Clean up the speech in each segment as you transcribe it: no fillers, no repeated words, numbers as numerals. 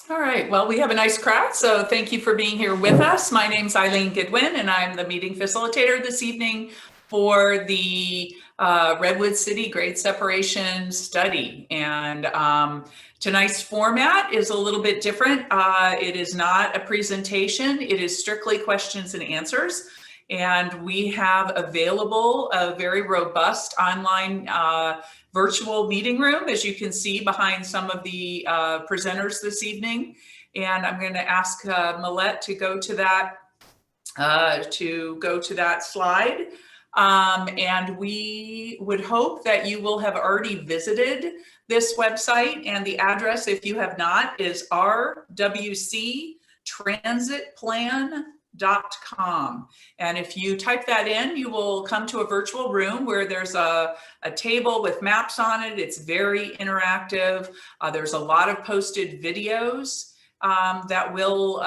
All right, well, we have a nice crowd, so thank you for being here with us. My name's Eileen Goodwin, and I'm the meeting facilitator this evening for the Redwood City Grade Separation Study. And tonight's format is a little bit different. It is not a presentation, it is strictly questions and answers. And we have available a very robust online virtual meeting room, as you can see behind some of the presenters this evening. And I'm going to ask Millette to go to that slide. And we would hope that you will have already visited this website, and the address, if you have not, is rwctransitplan.com. And if you type that in, you will come to a virtual room where there's a table with maps on it. It's very interactive. There's a lot of posted videos that will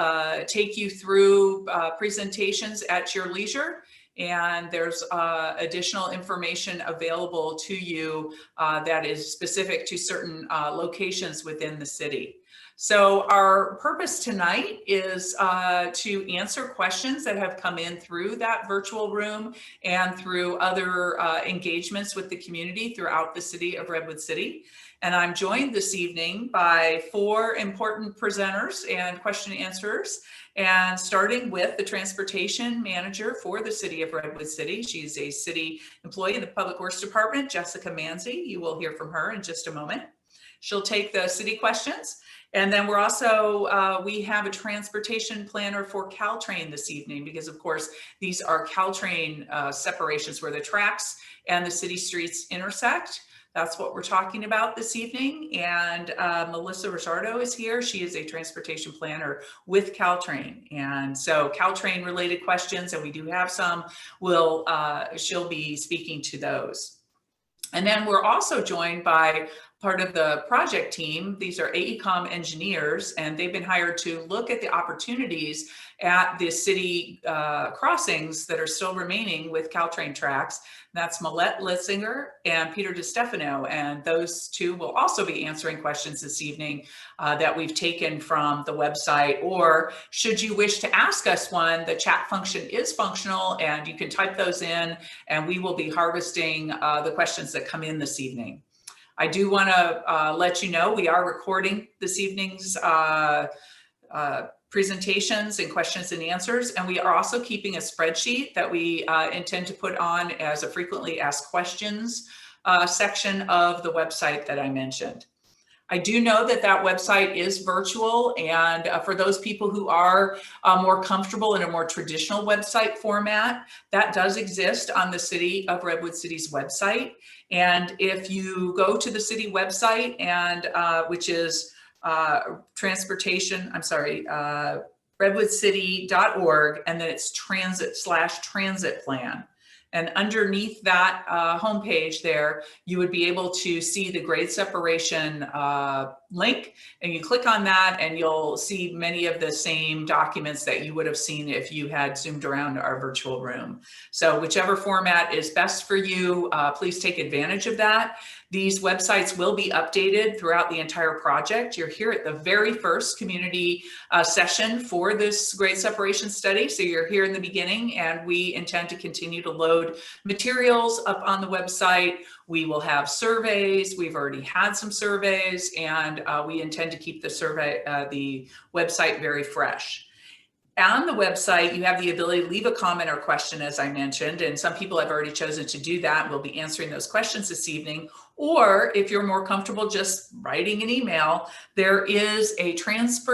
take you through presentations at your leisure. And there's additional information available to you that is specific to certain locations within the city. So our purpose tonight is to answer questions that have come in through that virtual room and through other engagements with the community throughout the city of Redwood City. And I'm joined this evening by 4 important presenters and question answers. And starting with the transportation manager for the city of Redwood City. She's a city employee in the Public Works Department, Jessica Manzi. You will hear from her in just a moment. She'll take the city questions. And then we're also, we have a transportation planner for Caltrain this evening, because of course, these are Caltrain separations where the tracks and the city streets intersect. That's what we're talking about this evening. And Melissa Ricciardo is here. She is a transportation planner with Caltrain. And so Caltrain related questions, and we do have some, she'll be speaking to those. And then we're also joined by part of the project team. These are AECOM engineers, and they've been hired to look at the opportunities at the city crossings that are still remaining with Caltrain tracks. That's Millette Litzinger and Peter DiStefano, and those 2 will also be answering questions this evening that we've taken from the website. Or should you wish to ask us one, the chat function is functional, and you can type those in, and we will be harvesting the questions that come in this evening. I do want to let you know we are recording this evening's presentations and questions and answers, and we are also keeping a spreadsheet that we intend to put on as a frequently asked questions section of the website that I mentioned. I do know that that website is virtual, and for those people who are more comfortable in a more traditional website format, that does exist on the City of Redwood City's website. And if you go to the city website, and which is redwoodcity.org, and then it's transit/transit plan. And underneath that homepage there, you would be able to see the grade separation link, and you click on that and you'll see many of the same documents that you would have seen if you had zoomed around our virtual room. So whichever format is best for you, please take advantage of that. These websites will be updated throughout the entire project. You're here at the very first community session for this grade separation study. So you're here in the beginning, and we intend to continue to load materials up on the website. We will have surveys. We've already had some surveys, and we intend to keep the website very fresh. On the website, you have the ability to leave a comment or question, as I mentioned, and some people have already chosen to do that. We'll be answering those questions this evening. Or if you're more comfortable just writing an email, there is a transit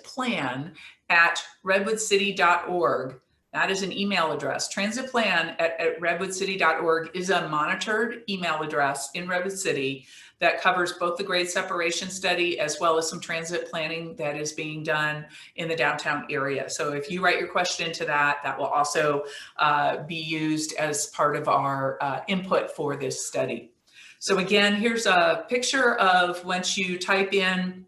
plan at redwoodcity.org. That is an email address. Transit plan at redwoodcity.org is a monitored email address in Redwood City that covers both the grade separation study as well as some transit planning that is being done in the downtown area. So if you write your question into that, that will also be used as part of our input for this study. So again, here's a picture of once you type in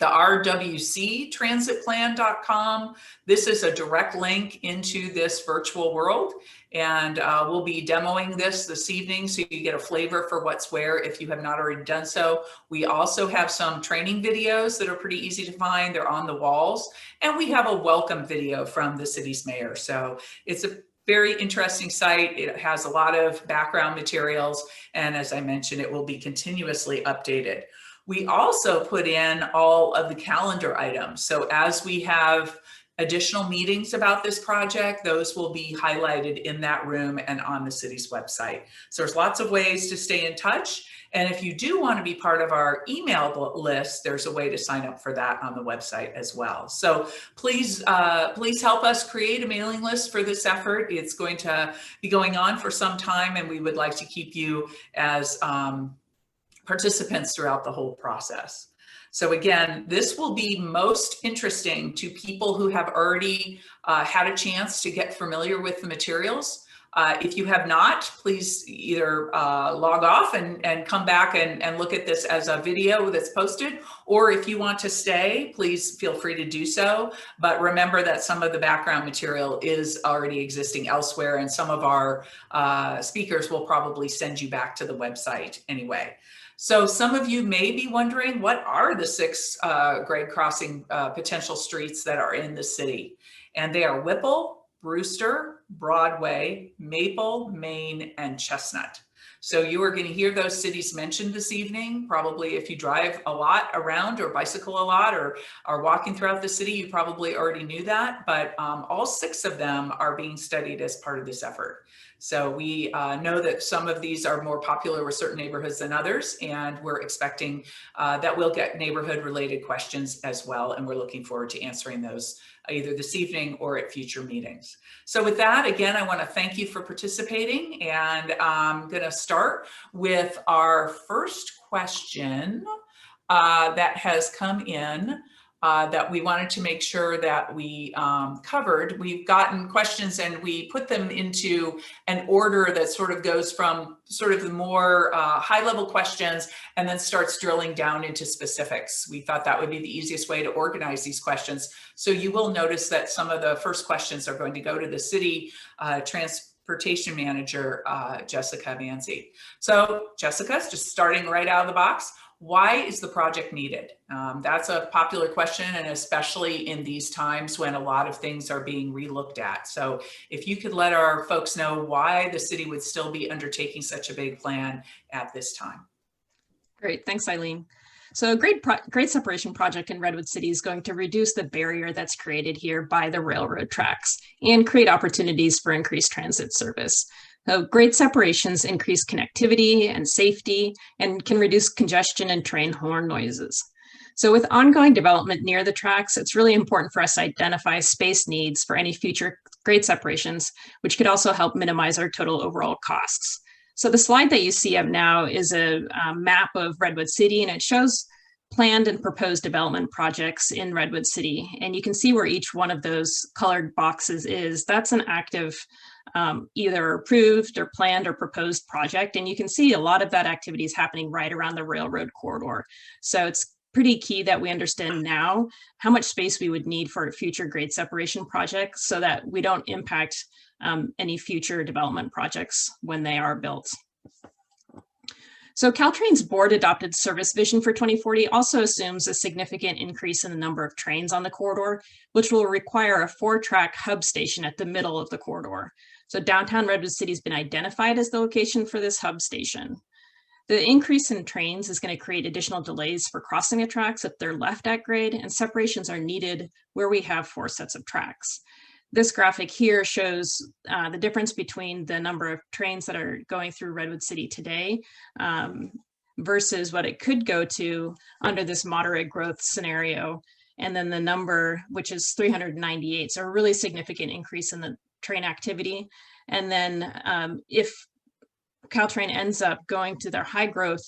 the rwctransitplan.com. This is a direct link into this virtual world, and we'll be demoing this evening so you get a flavor for what's where if you have not already done so. We also have some training videos that are pretty easy to find. They're on the walls, and we have a welcome video from the city's mayor. So it's a very interesting site. It has a lot of background materials, and as I mentioned, it will be continuously updated. We also put in all of the calendar items. So as we have additional meetings about this project, those will be highlighted in that room and on the city's website. So there's lots of ways to stay in touch. And if you do want to be part of our email list, there's a way to sign up for that on the website as well. So please help us create a mailing list for this effort. It's going to be going on for some time, and we would like to keep you as participants throughout the whole process. So again, this will be most interesting to people who have already had a chance to get familiar with the materials. If you have not, please either log off and come back and look at this as a video that's posted, or if you want to stay, please feel free to do so. But remember that some of the background material is already existing elsewhere, and some of our speakers will probably send you back to the website anyway. So some of you may be wondering, what are the 6 grade crossing potential streets that are in the city? And they are Whipple, Brewster, Broadway, Maple, Main, and Chestnut. So you are going to hear those cities mentioned this evening. Probably if you drive a lot around or bicycle a lot or are walking throughout the city, you probably already knew that, but all 6 of them are being studied as part of this effort. So we know that some of these are more popular with certain neighborhoods than others, and we're expecting that we'll get neighborhood related questions as well. And we're looking forward to answering those either this evening or at future meetings. So with that, again, I want to thank you for participating, and I'm going to start with our first question that has come in that we wanted to make sure that we covered. We've gotten questions and we put them into an order that sort of goes from sort of the more high level questions and then starts drilling down into specifics. We thought that would be the easiest way to organize these questions. So you will notice that some of the first questions are going to go to the city transportation manager, Jessica Manzi. So Jessica's just starting right out of the box. Why is the project needed? That's a popular question, and especially in these times when a lot of things are being relooked at. So if you could let our folks know why the city would still be undertaking such a big plan at this time. Great, thanks, Eileen. So a grade separation project in Redwood City is going to reduce the barrier that's created here by the railroad tracks and create opportunities for increased transit service. So grade separations increase connectivity and safety and can reduce congestion and train horn noises. So with ongoing development near the tracks, it's really important for us to identify space needs for any future grade separations, which could also help minimize our total overall costs. So the slide that you see up now is a map of Redwood City, and it shows planned and proposed development projects in Redwood City. And you can see where each one of those colored boxes is. That's an active either approved or planned or proposed project. And you can see a lot of that activity is happening right around the railroad corridor. So it's pretty key that we understand now how much space we would need for future grade separation projects so that we don't impact any future development projects when they are built. So Caltrain's board adopted service vision for 2040 also assumes a significant increase in the number of trains on the corridor, which will require a 4-track hub station at the middle of the corridor. So downtown Redwood City has been identified as the location for this hub station. The increase in trains is going to create additional delays for crossing the tracks if they're left at grade, and separations are needed where we have 4 sets of tracks. This graphic here shows the difference between the number of trains that are going through Redwood City today versus what it could go to under this moderate growth scenario. And then the number, which is 398, so a really significant increase in the train activity. And then if Caltrain ends up going to their high growth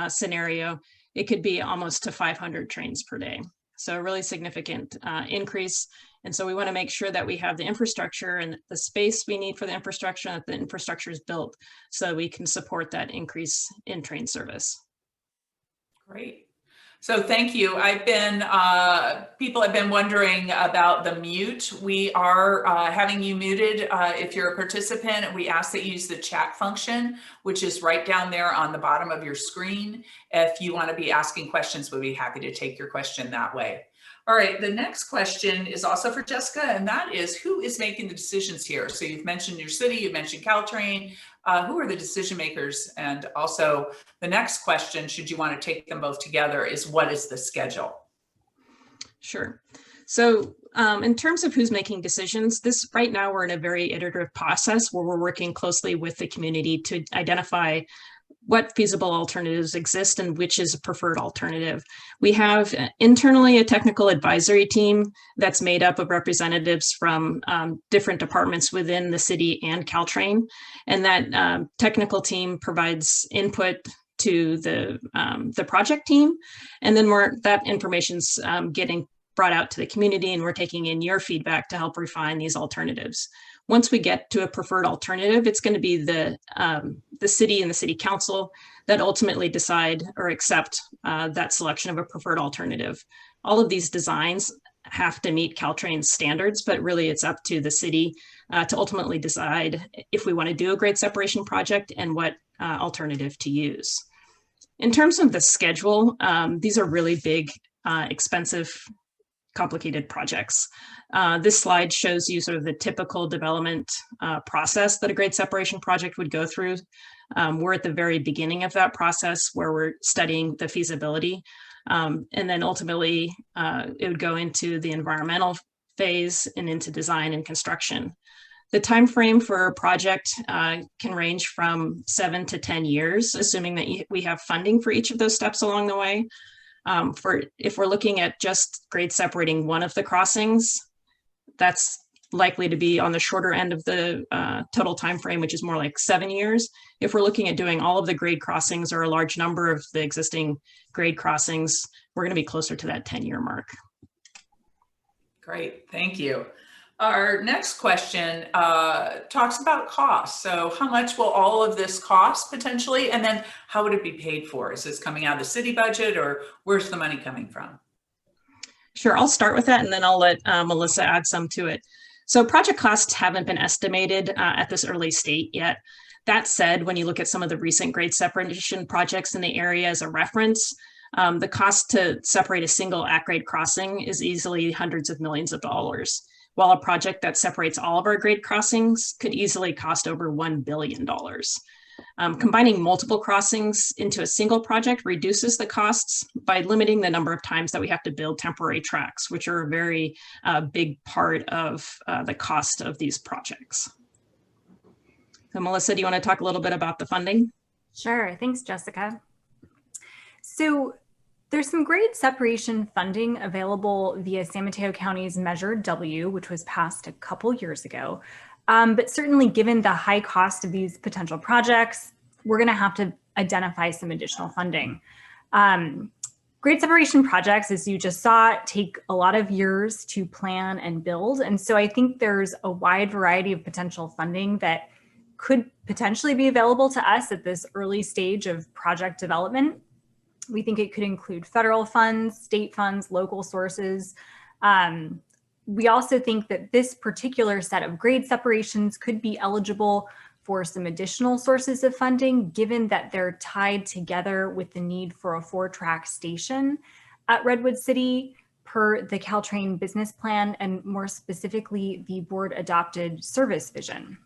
scenario, it could be almost to 500 trains per day. So a really significant increase. And so we want to make sure that we have the infrastructure and the space we need for the infrastructure, and that the infrastructure is built so we can support that increase in train service. Great. So thank you. People have been wondering about the mute. We are having you muted if you're a participant. We ask that you use the chat function, which is right down there on the bottom of your screen. If you want to be asking questions, we'll be happy to take your question that way. All right, the next question is also for Jessica, and that is, who is making the decisions here? So you've mentioned your city, you've mentioned Caltrain. Who are the decision makers? And also the next question, should you want to take them both together, is what is the schedule? Sure. So in terms of who's making decisions, right now we're in a very iterative process where we're working closely with the community to identify what feasible alternatives exist and which is a preferred alternative. We have internally a technical advisory team that's made up of representatives from different departments within the city and Caltrain. And that technical team provides input to the project team. And then that information's getting brought out to the community, and we're taking in your feedback to help refine these alternatives. Once we get to a preferred alternative, it's going to be the city and the city council that ultimately decide or accept that selection of a preferred alternative. All of these designs have to meet Caltrain's standards, but really it's up to the city to ultimately decide if we want to do a grade separation project and what alternative to use. In terms of the schedule, these are really big, expensive, complicated projects. This slide shows you sort of the typical development process that a grade separation project would go through. We're at the very beginning of that process where we're studying the feasibility. And then ultimately, it would go into the environmental phase and into design and construction. The time frame for a project can range from 7 to 10 years, assuming that we have funding for each of those steps along the way. If we're looking at just grade separating one of the crossings, that's likely to be on the shorter end of the total time frame, which is more like 7 years. If we're looking at doing all of the grade crossings or a large number of the existing grade crossings, we're going to be closer to that 10-year mark. Great, thank you. Our next question talks about cost. So how much will all of this cost potentially? And then how would it be paid for? Is this coming out of the city budget, or where's the money coming from? Sure, I'll start with that and then I'll let Melissa add some to it. So project costs haven't been estimated at this early state yet. That said, when you look at some of the recent grade separation projects in the area as a reference, the cost to separate a single at-grade crossing is easily hundreds of millions of dollars, while a project that separates all of our grade crossings could easily cost over $1 billion. Combining multiple crossings into a single project reduces the costs by limiting the number of times that we have to build temporary tracks, which are a very big part of the cost of these projects. So Melissa, do you want to talk a little bit about the funding? Sure, thanks, Jessica. So there's some grade separation funding available via San Mateo County's Measure W, which was passed a couple years ago. But certainly given the high cost of these potential projects, we're gonna have to identify some additional funding. Grade separation projects, as you just saw, take a lot of years to plan and build. And so I think there's a wide variety of potential funding that could potentially be available to us at this early stage of project development. We think it could include federal funds, state funds, local sources. We also think that this particular set of grade separations could be eligible for some additional sources of funding, given that they're tied together with the need for a 4-track station at Redwood City per the Caltrain business plan, and more specifically, the board adopted service vision.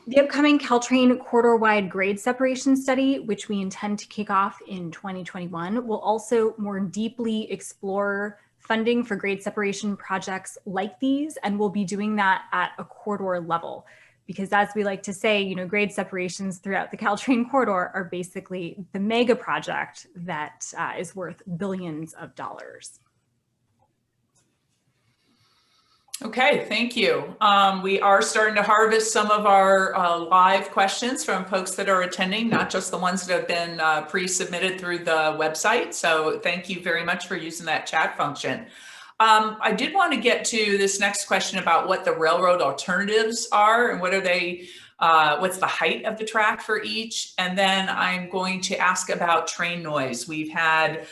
The upcoming Caltrain corridor-wide grade separation study, which we intend to kick off in 2021, will also more deeply explore funding for grade separation projects like these, and we'll be doing that at a corridor level. Because as we like to say, grade separations throughout the Caltrain corridor are basically the mega project that is worth billions of dollars. Okay, thank you. We are starting to harvest some of our live questions from folks that are attending, not just the ones that have been pre-submitted through the website. So thank you very much for using that chat function. I did want to get to this next question about what the railroad alternatives are and what are they what's the height of the track for each? And then I'm going to ask about train noise. We've had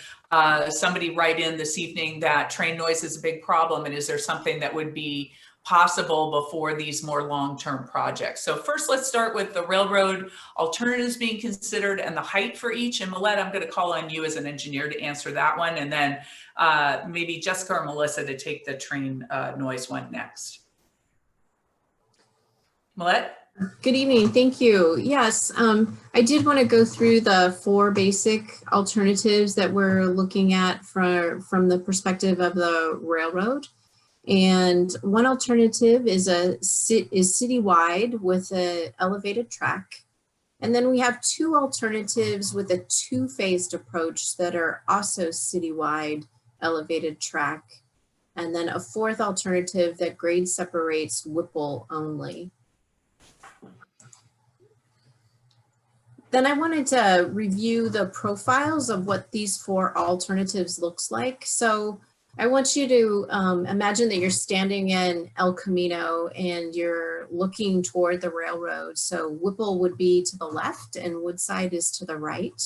somebody write in this evening that train noise is a big problem, and is there something that would be possible before these more long-term projects? So first, let's start with the railroad alternatives being considered and the height for each. And Millette, I'm going to call on you as an engineer to answer that one, and then maybe Jessica or Melissa to take the train noise one next. Millette? Good evening, thank you. Yes, I did want to go through the 4 basic alternatives that we're looking at from the perspective of the railroad. And one alternative is citywide with an elevated track. And then we have 2 alternatives with a 2-phased approach that are also citywide elevated track. And then a 4th alternative that grade separates Whipple only. Then I wanted to review the profiles of what these 4 alternatives looks like. So I want you to imagine that you're standing in El Camino and you're looking toward the railroad. So Whipple would be to the left and Woodside is to the right.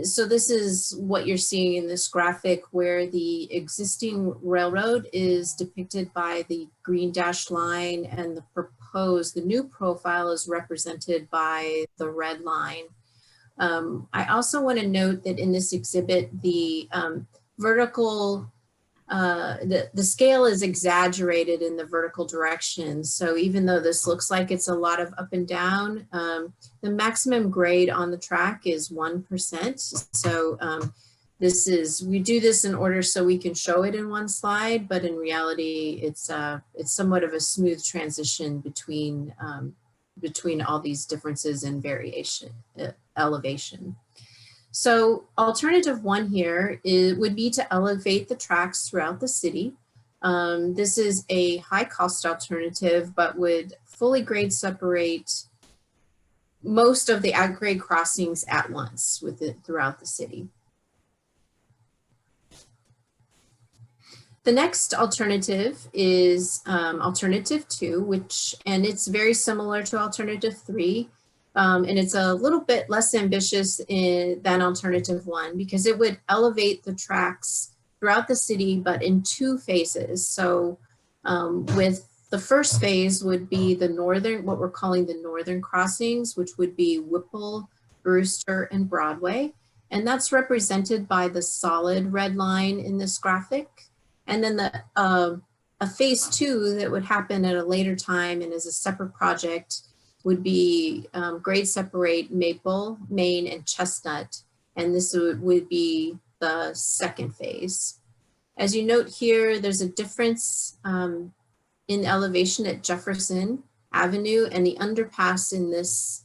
So this is what you're seeing in this graphic, where the existing railroad is depicted by the green dashed line, and the new profile is represented by the red line. I also want to note that in this exhibit, the vertical, the scale is exaggerated in the vertical direction. So even though this looks like it's a lot of up and down, the maximum grade on the track is 1%. So we do this in order so we can show it in one slide, but in reality, it's somewhat of a smooth transition between all these differences in variation, elevation. So alternative 1 here would be to elevate the tracks throughout the city. This is a high cost alternative, but would fully grade separate most of the at-grade crossings at once throughout the city. The next alternative is alternative 2, and it's very similar to alternative 3. And it's a little bit less ambitious than alternative 1 because it would elevate the tracks throughout the city, but in 2 phases. So with the first phase would be what we're calling the northern crossings, which would be Whipple, Brewster, and Broadway. And that's represented by the solid red line in this graphic. And then a phase 2 that would happen at a later time and is a separate project would be grade separate Maple, Main, and Chestnut. And this would be the 2nd phase. As you note here, there's a difference in elevation at Jefferson Avenue, and the underpass in this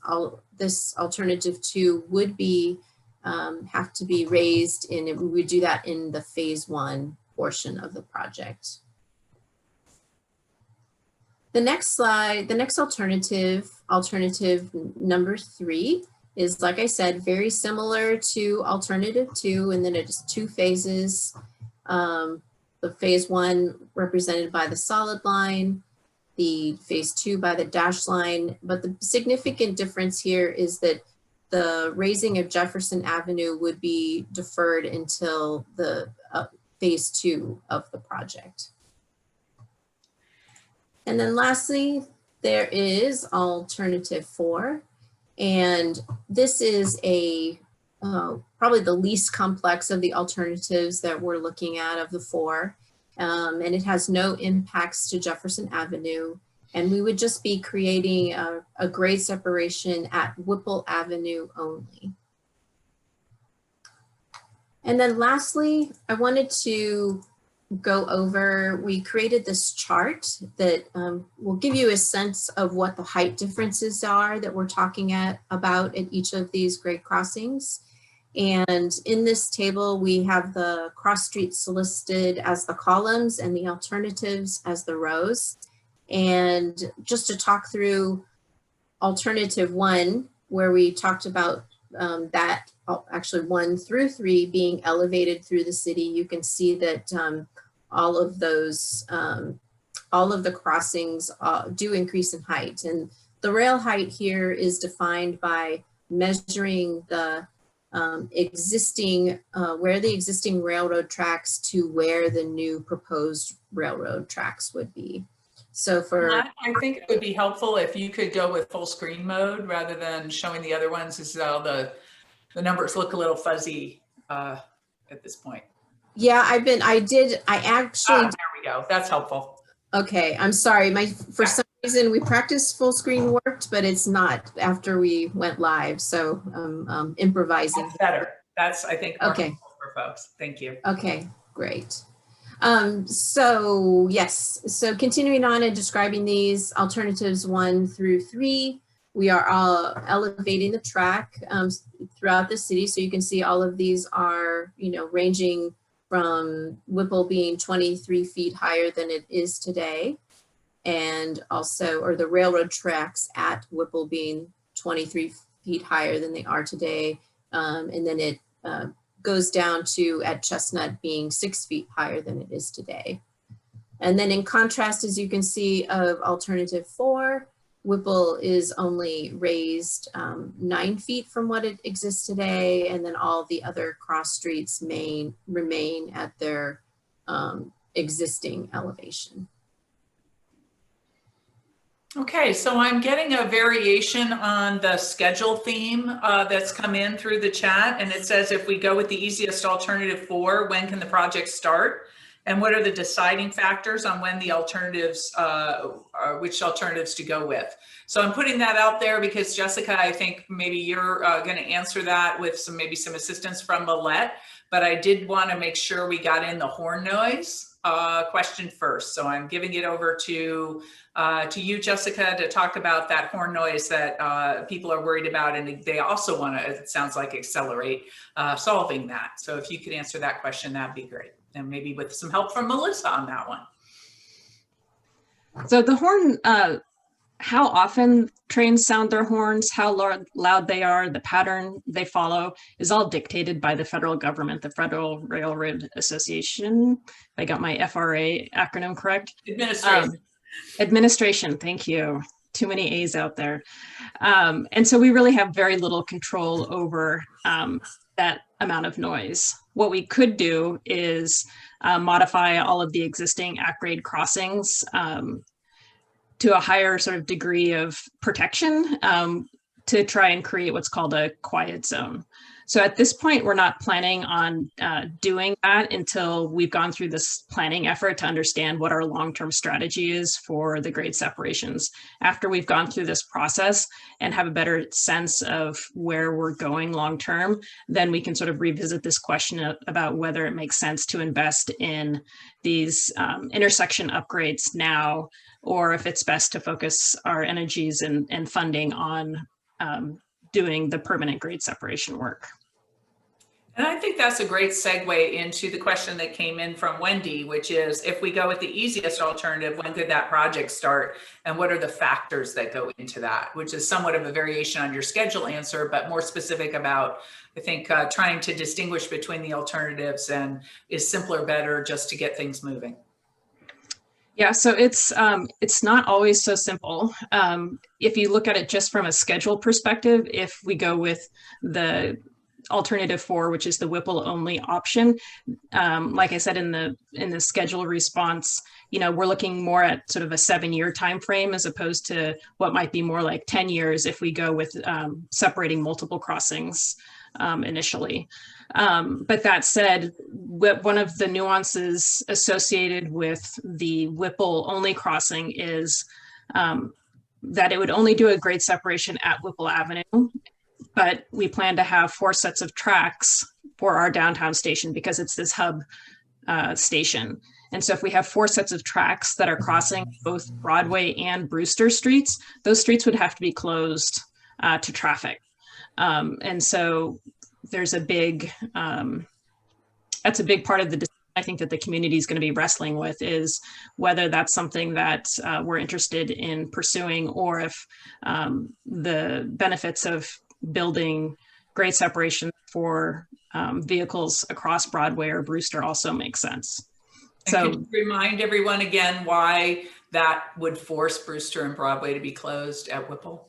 alternative 2 would be have to be raised, and we would do that in the phase 1 portion of the project. The next slide, the next alternative number 3, is, like I said, very similar to alternative 2, and then it is 2 phases. The phase 1 represented by the solid line, the phase 2 by the dashed line. But the significant difference here is that the raising of Jefferson Avenue would be deferred until the phase 2 of the project. And then lastly, there is alternative 4. And this is probably the least complex of the alternatives that we're looking at of the 4. And it has no impacts to Jefferson Avenue. And we would just be creating a grade separation at Whipple Avenue only. And then lastly, I wanted to go over, we created this chart that will give you a sense of what the height differences are that we're talking about at each of these grade crossings. And in this table, we have the cross streets listed as the columns and the alternatives as the rows. And just to talk through alternative 1, where we talked about that actually 1 through 3 being elevated through the city, you can see that all of the crossings do increase in height. And the rail height here is defined by measuring the existing, where the existing railroad tracks to where the new proposed railroad tracks would be. So for, I think it would be helpful if you could go with full screen mode rather than showing the other ones, as though the numbers look a little fuzzy at this point. yeah, I actually, There we go. That's helpful. okay, I'm sorry. For some reason, we practiced full screen worked, but it's not after we went live. So improvising. That's better. That's, I think, more Okay. helpful for folks. Thank you. Okay, great. So yes, so continuing on and describing these alternatives 1 through 3, we are all elevating the track throughout the city. So you can see all of these are, ranging from Whipple being 23 feet higher than it is today. And also, or the railroad tracks at Whipple being 23 feet higher than they are today. And then it goes down to at Chestnut being 6 feet higher than it is today. And then in contrast, as you can see, of alternative 4, Whipple is only raised 9 feet from what it exists today. And then all the other cross streets remain at their existing elevation. Okay, so I'm getting a variation on the schedule theme that's come in through the chat. And it says, if we go with the easiest alternative 4, when can the project start? And what are the deciding factors on when the alternatives, which alternatives to go with? So I'm putting that out there because Jessica, I think maybe you're going to answer that with maybe some assistance from Millette, but I did want to make sure we got in the horn noise question first. So I'm giving it over to you, Jessica, to talk about that horn noise that people are worried about, and they also want to, it sounds like, accelerate solving that. So if you could answer that question, that'd be great. And maybe with some help from Melissa on that one. So the horn, how often trains sound their horns, how loud they are, the pattern they follow is all dictated by the federal government, the Federal Railroad Association. If I got my FRA acronym correct. Administration. Administration, thank you. Too many A's out there. And so we really have very little control over that amount of noise. What we could do is modify all of the existing at-grade crossings to a higher sort of degree of protection to try and create what's called a quiet zone. So at this point, we're not planning on doing that until we've gone through this planning effort to understand what our long-term strategy is for the grade separations. After we've gone through this process and have a better sense of where we're going long-term, then we can sort of revisit this question about whether it makes sense to invest in these intersection upgrades now, or if it's best to focus our energies and funding on doing the permanent grade separation work. And I think that's a great segue into the question that came in from Wendy, which is, if we go with the easiest alternative, when could that project start? And what are the factors that go into that? Which is somewhat of a variation on your schedule answer, but more specific about, I think, trying to distinguish between the alternatives and is simpler better just to get things moving? Yeah, so it's not always so simple. If you look at it just from a schedule perspective, if we go with the alternative 4, which is the Whipple only option, like I said in the schedule response, we're looking more at sort of a 7-year time frame as opposed to what might be more like 10 years if we go with separating multiple crossings initially. But that said, one of the nuances associated with the Whipple only crossing is that it would only do a grade separation at Whipple Avenue, but we plan to have 4 sets of tracks for our downtown station because it's this hub station. And so if we have 4 sets of tracks that are crossing both Broadway and Brewster streets, those streets would have to be closed to traffic. And so there's a big, that's a big part of the decision I think that the community is going to be wrestling with, is whether that's something that we're interested in pursuing, or if the benefits of building grade separation for vehicles across Broadway or Brewster also makes sense. And so, can you remind everyone again why that would force Brewster and Broadway to be closed at Whipple?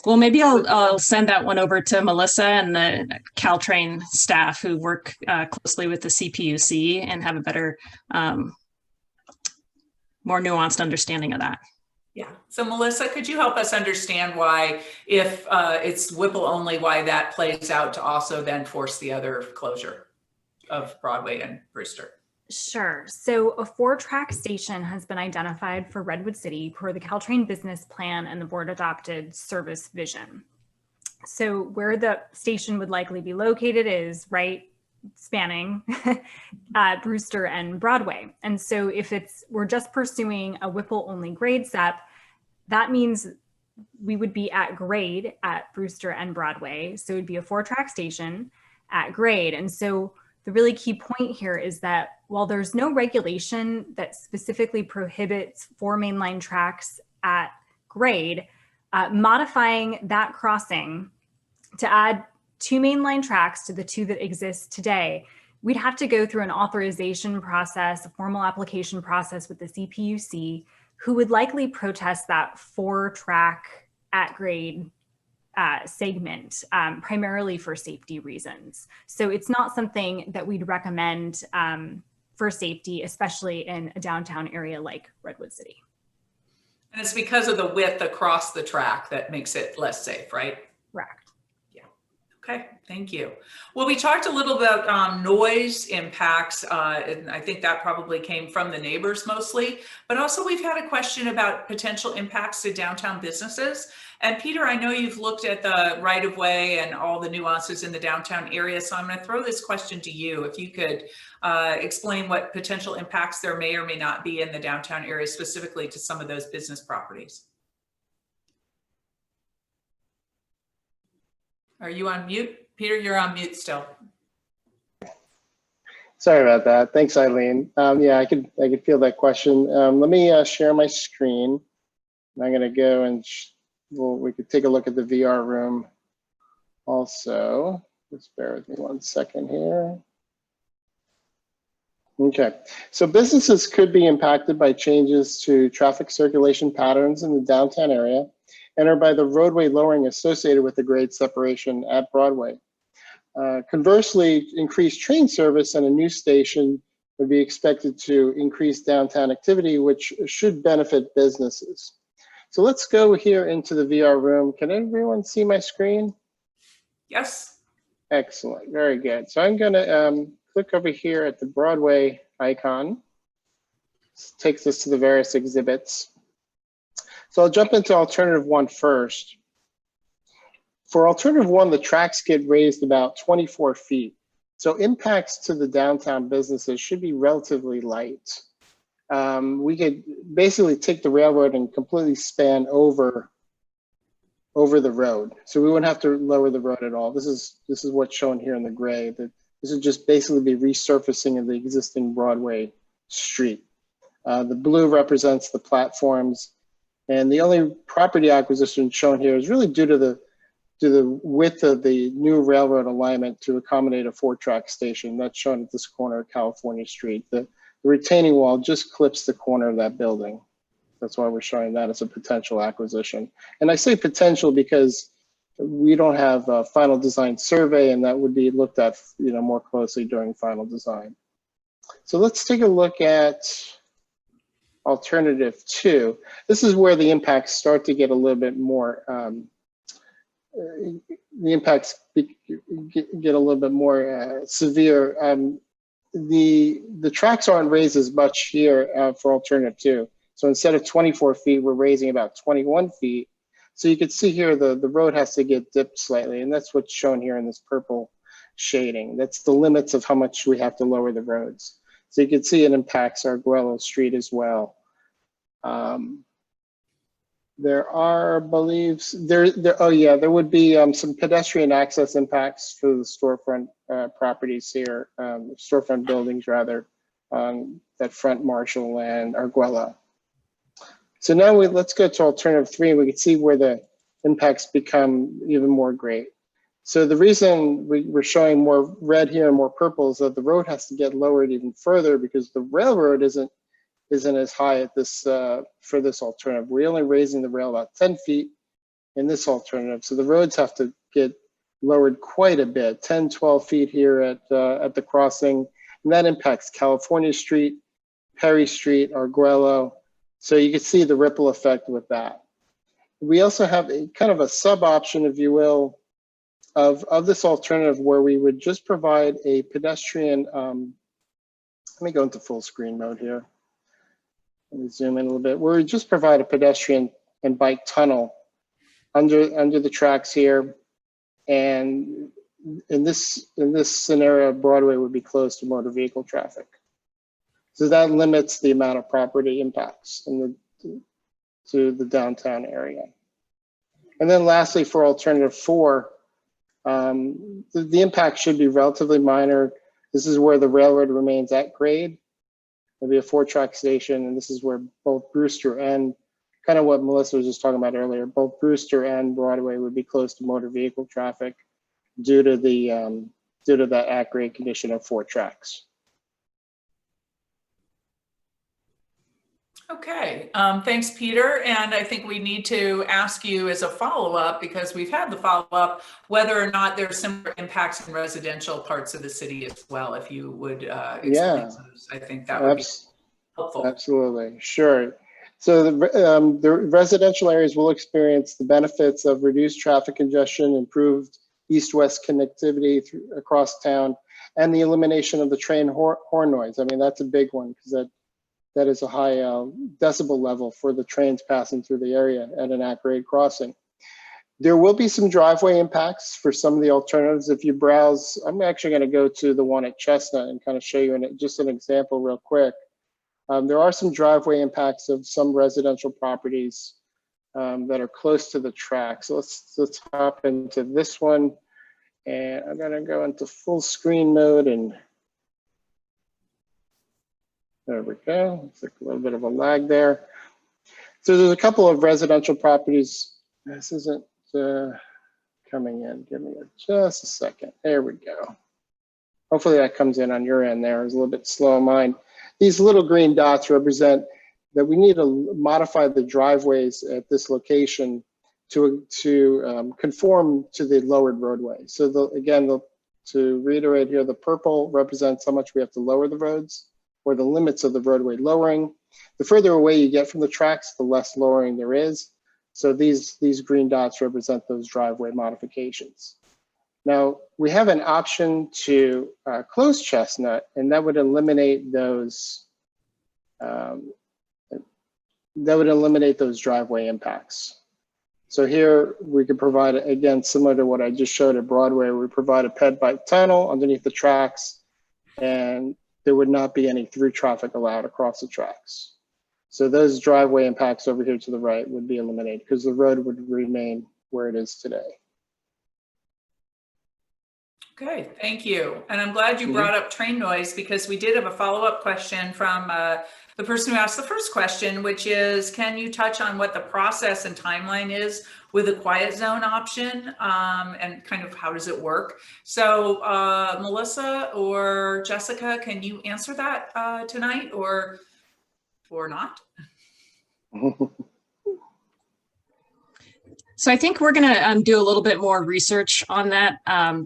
Well, maybe I'll send that one over to Melissa and the Caltrain staff who work closely with the CPUC and have a better, more nuanced understanding of that. Yeah. So Melissa, could you help us understand why, if it's Whipple only, why that plays out to also then force the other closure of Broadway and Brewster? Sure. So a 4-track station has been identified for Redwood City per the Caltrain business plan and the board adopted service vision. So where the station would likely be located is right spanning Brewster and Broadway. And so if we're just pursuing a Whipple only grade SEP, that means we would be at grade at Brewster and Broadway. So it'd be a 4-track station at grade. And so the really key point here is that while there's no regulation that specifically prohibits 4 mainline tracks at grade, modifying that crossing to add 2 mainline tracks to the 2 that exist today, we'd have to go through an authorization process, a formal application process with the CPUC, who would likely protest that 4-track at grade segment, primarily for safety reasons. So it's not something that we'd recommend for safety, especially in a downtown area like Redwood City. And it's because of the width across the track that makes it less safe, right? Correct. Okay, thank you. Well, we talked a little about noise impacts, and I think that probably came from the neighbors mostly, but also we've had a question about potential impacts to downtown businesses. And Peter, I know you've looked at the right-of-way and all the nuances in the downtown area, so I'm going to throw this question to you. If you could explain what potential impacts there may or may not be in the downtown area, specifically to some of those business properties. Are you on mute? Peter, you're on mute still. Sorry about that. Thanks, Eileen. Yeah, I could feel that question. Let me share my screen. I'm going to go and we could take a look at the VR room also. Just bear with me 1 second here. Okay, so businesses could be impacted by changes to traffic circulation patterns in the downtown area and are by the roadway lowering associated with the grade separation at Broadway. Conversely, increased train service and a new station would be expected to increase downtown activity, which should benefit businesses. So let's go here into the VR room. Can everyone see my screen? Yes. Excellent, very good. So I'm gonna click over here at the Broadway icon. This takes us to the various exhibits. So I'll jump into alternative 1 first. For alternative 1, the tracks get raised about 24 feet. So impacts to the downtown businesses should be relatively light. We could basically take the railroad and completely span over the road. So we wouldn't have to lower the road at all. This is what's shown here in the gray. That this would just basically be resurfacing of the existing Broadway street. The blue represents the platforms. And the only property acquisition shown here is really due to the width of the new railroad alignment to accommodate a 4-track station. That's shown at this corner of California Street. The retaining wall just clips the corner of that building. That's why we're showing that as a potential acquisition. And I say potential because we don't have a final design survey, and that would be looked at, more closely during final design. So let's take a look at alternative 2. This is where the impacts start to get a little bit more, get a little bit more severe. The tracks aren't raised as much here for alternative 2. So instead of 24 feet, we're raising about 21 feet. So you can see here the road has to get dipped slightly, and that's what's shown here in this purple shading. That's the limits of how much we have to lower the roads. So you can see it impacts Arguello Street as well. There are, there would be some pedestrian access impacts for the storefront properties here, storefront buildings rather, that front Marshall and Arguello. So now let's go to alternative 3, and we can see where the impacts become even more great. So the reason we're showing more red here and more purple is that the road has to get lowered even further because the railroad isn't isn't as high at this for this alternative. We're only raising the rail about 10 feet in this alternative. So the roads have to get lowered quite a bit, 10, 12 feet here at the crossing. And that impacts California Street, Perry Street, Arguello. So you can see the ripple effect with that. We also have a kind of a sub option, if you will, of this alternative where we would just provide a pedestrian, let me go into full screen mode here. Let me zoom in a little bit, where we just provide a pedestrian and bike tunnel under the tracks here. And in this scenario, Broadway would be closed to motor vehicle traffic. So that limits the amount of property impacts to the downtown area. And then lastly, for alternative 4, the impact should be relatively minor. This is where the railroad remains at grade. There'll be a 4-track station, and this is where both Brewster and, kind of what Melissa was just talking about earlier, both Brewster and Broadway would be closed to motor vehicle traffic due to that at grade condition of 4 tracks. Okay, thanks, Peter. And I think we need to ask you as a follow-up, because we've had the follow-up, whether or not there's similar impacts in residential parts of the city as well. If you would explain those, I think that would be helpful. Absolutely, sure. So the residential areas will experience the benefits of reduced traffic congestion, improved east-west connectivity across town, and the elimination of the train horn noise. I mean, that's a big one, because that is a high decibel level for the trains passing through the area at an at-grade crossing. There will be some driveway impacts for some of the alternatives. If you browse, I'm actually going to go to the one at Chestnut and kind of show you just an example real quick. There are some driveway impacts of some residential properties that are close to the track. So let's hop into this one, and I'm going to go into full screen mode, and there we go. It's like a little bit of a lag there. So there's a couple of residential properties. This isn't coming in. Give me just a second. There we go. Hopefully that comes in on your end there. It's a little bit slow on mine. These little green dots represent that we need to modify the driveways at this location to conform to the lowered roadway. So to reiterate here, the purple represents how much we have to lower the roads, or the limits of the roadway lowering. The further away you get from the tracks, the less lowering there is. So these green dots represent those driveway modifications. Now, we have an option to close Chestnut, and that would eliminate those driveway impacts. So here we could provide, again, similar to what I just showed at Broadway, we provide a ped bike tunnel underneath the tracks, and there would not be any through traffic allowed across the tracks. So those driveway impacts over here to the right would be eliminated, because the road would remain where it is today. Okay, thank you. And I'm glad you brought up train noise, because we did have a follow-up question from the person who asked the first question, which is, can you touch on what the process and timeline is with a quiet zone option, and kind of how does it work? So Melissa or Jessica, can you answer that tonight, or not? So I think we're going to do a little bit more research on that,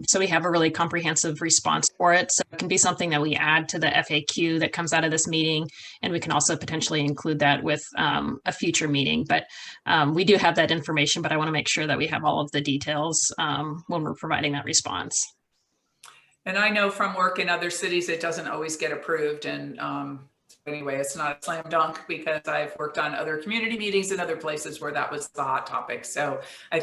so we have a really comprehensive response for it. So it can be something that we add to the FAQ that comes out of this meeting, and we can also potentially include that with a future meeting. But we do have that information, but I want to make sure that we have all of the details when we're providing that response. And I know from work in other cities, it doesn't always get approved. And anyway, it's not a slam dunk, because I've worked on other community meetings in other places where that was the hot topic. So I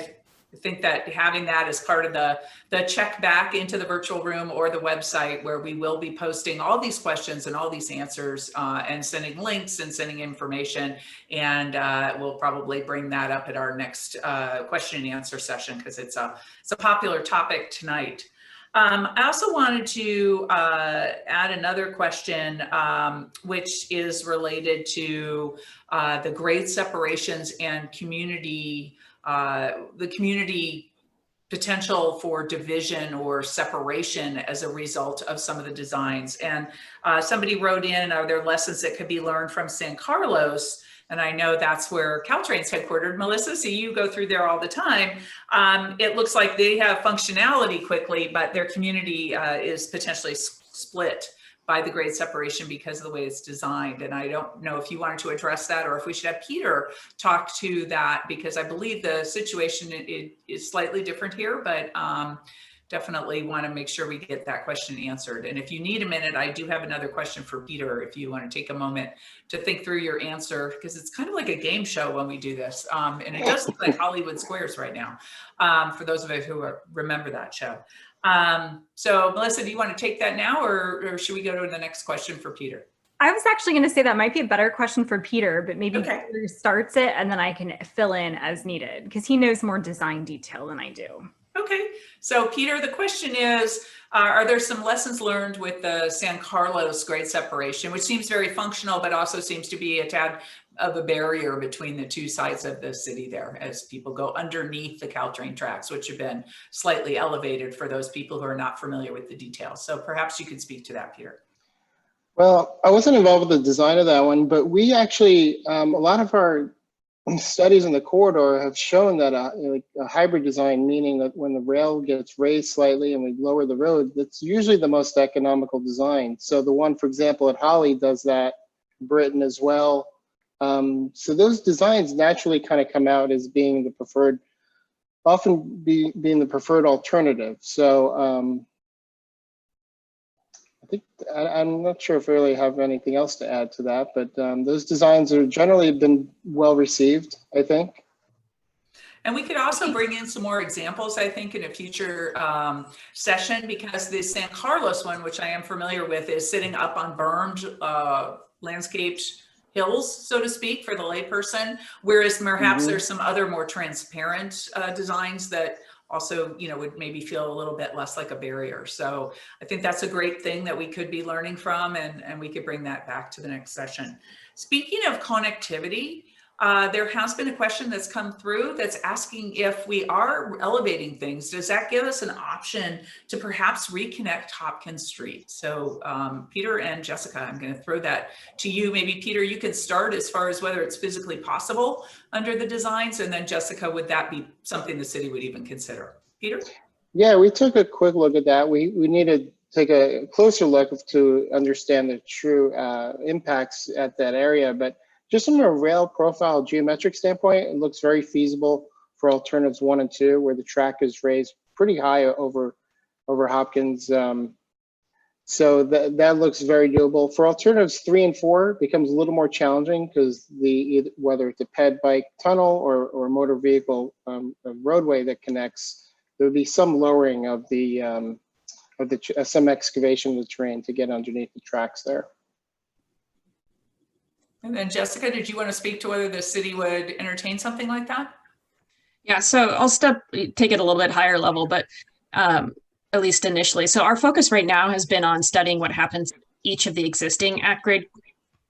think that having that as part of the check back into the virtual room or the website, where we will be posting all these questions and all these answers and sending links and sending information. And we'll probably bring that up at our next question and answer session, because it's a popular topic tonight. I also wanted to add another question, which is related to the grade separations and the community potential for division or separation as a result of some of the designs. And somebody wrote in, are there lessons that could be learned from San Carlos? And I know that's where Caltrain's headquartered. Melissa, so you go through there all the time. It looks like they have functionality quickly, but their community is potentially split by the grade separation because of the way it's designed. And I don't know if you wanted to address that or if we should have Peter talk to that, because I believe the situation is slightly different here, but definitely want to make sure we get that question answered. And if you need a minute, I do have another question for Peter, if you want to take a moment to think through your answer, because it's kind of like a game show when we do this. And it does look like Hollywood Squares right now, for those of us who remember that show. So Melissa, do you want to take that now, or should we go to the next question for Peter? I was actually going to say that might be a better question for Peter, but maybe Okay. Peter starts it and then I can fill in as needed because he knows more design detail than I do. Okay, so Peter, the question is, are there some lessons learned with the San Carlos grade separation, which seems very functional, but also seems to be a tad of a barrier between the two sides of the city there as people go underneath the Caltrain tracks, which have been slightly elevated for those people who are not familiar with the details. So perhaps you could speak to that, Peter. Well, I wasn't involved with the design of that one, but we actually, a lot of our studies in the corridor have shown that a hybrid design, meaning that when the rail gets raised slightly and we lower the road, that's usually the most economical design. So the one, for example, at Holly does that, Britain as well. So those designs naturally kind of come out as being the preferred, often being the preferred alternative. So I think I'm not sure if I really have anything else to add to that, but those designs are generally been well received, I think. And we could also bring in some more examples, I think, in a future session, because the San Carlos one, which I am familiar with, is sitting up on bermed landscaped hills, so to speak, for the layperson, whereas perhaps there's some other more transparent designs that also, you know, would maybe feel a little bit less like a barrier. So I think that's a great thing that we could be learning from, and we could bring that back to the next session. Speaking of connectivity, there has been a question that's come through that's asking if we are elevating things, does that give us an option to perhaps reconnect Hopkins Street? So Peter and Jessica, I'm going to throw that to you. Maybe Peter, you can start as far as whether it's physically possible under the designs, and then Jessica, would that be something the city would even consider? Peter? Yeah, we took a quick look at that. We need to take a closer look to understand the true impacts at that area, but just from a rail profile geometric standpoint, it looks very feasible for alternatives 1 and 2, where the track is raised pretty high over Hopkins. So that looks very doable. For alternatives 3 and 4, it becomes a little more challenging because whether it's a ped bike tunnel or motor vehicle roadway that connects, there would be some lowering of some excavation of the terrain to get underneath the tracks there. And then Jessica, did you want to speak to whether the city would entertain something like that? Yeah, so I'll take it a little bit higher level, but at least initially. So our focus right now has been on studying what happens in each of the existing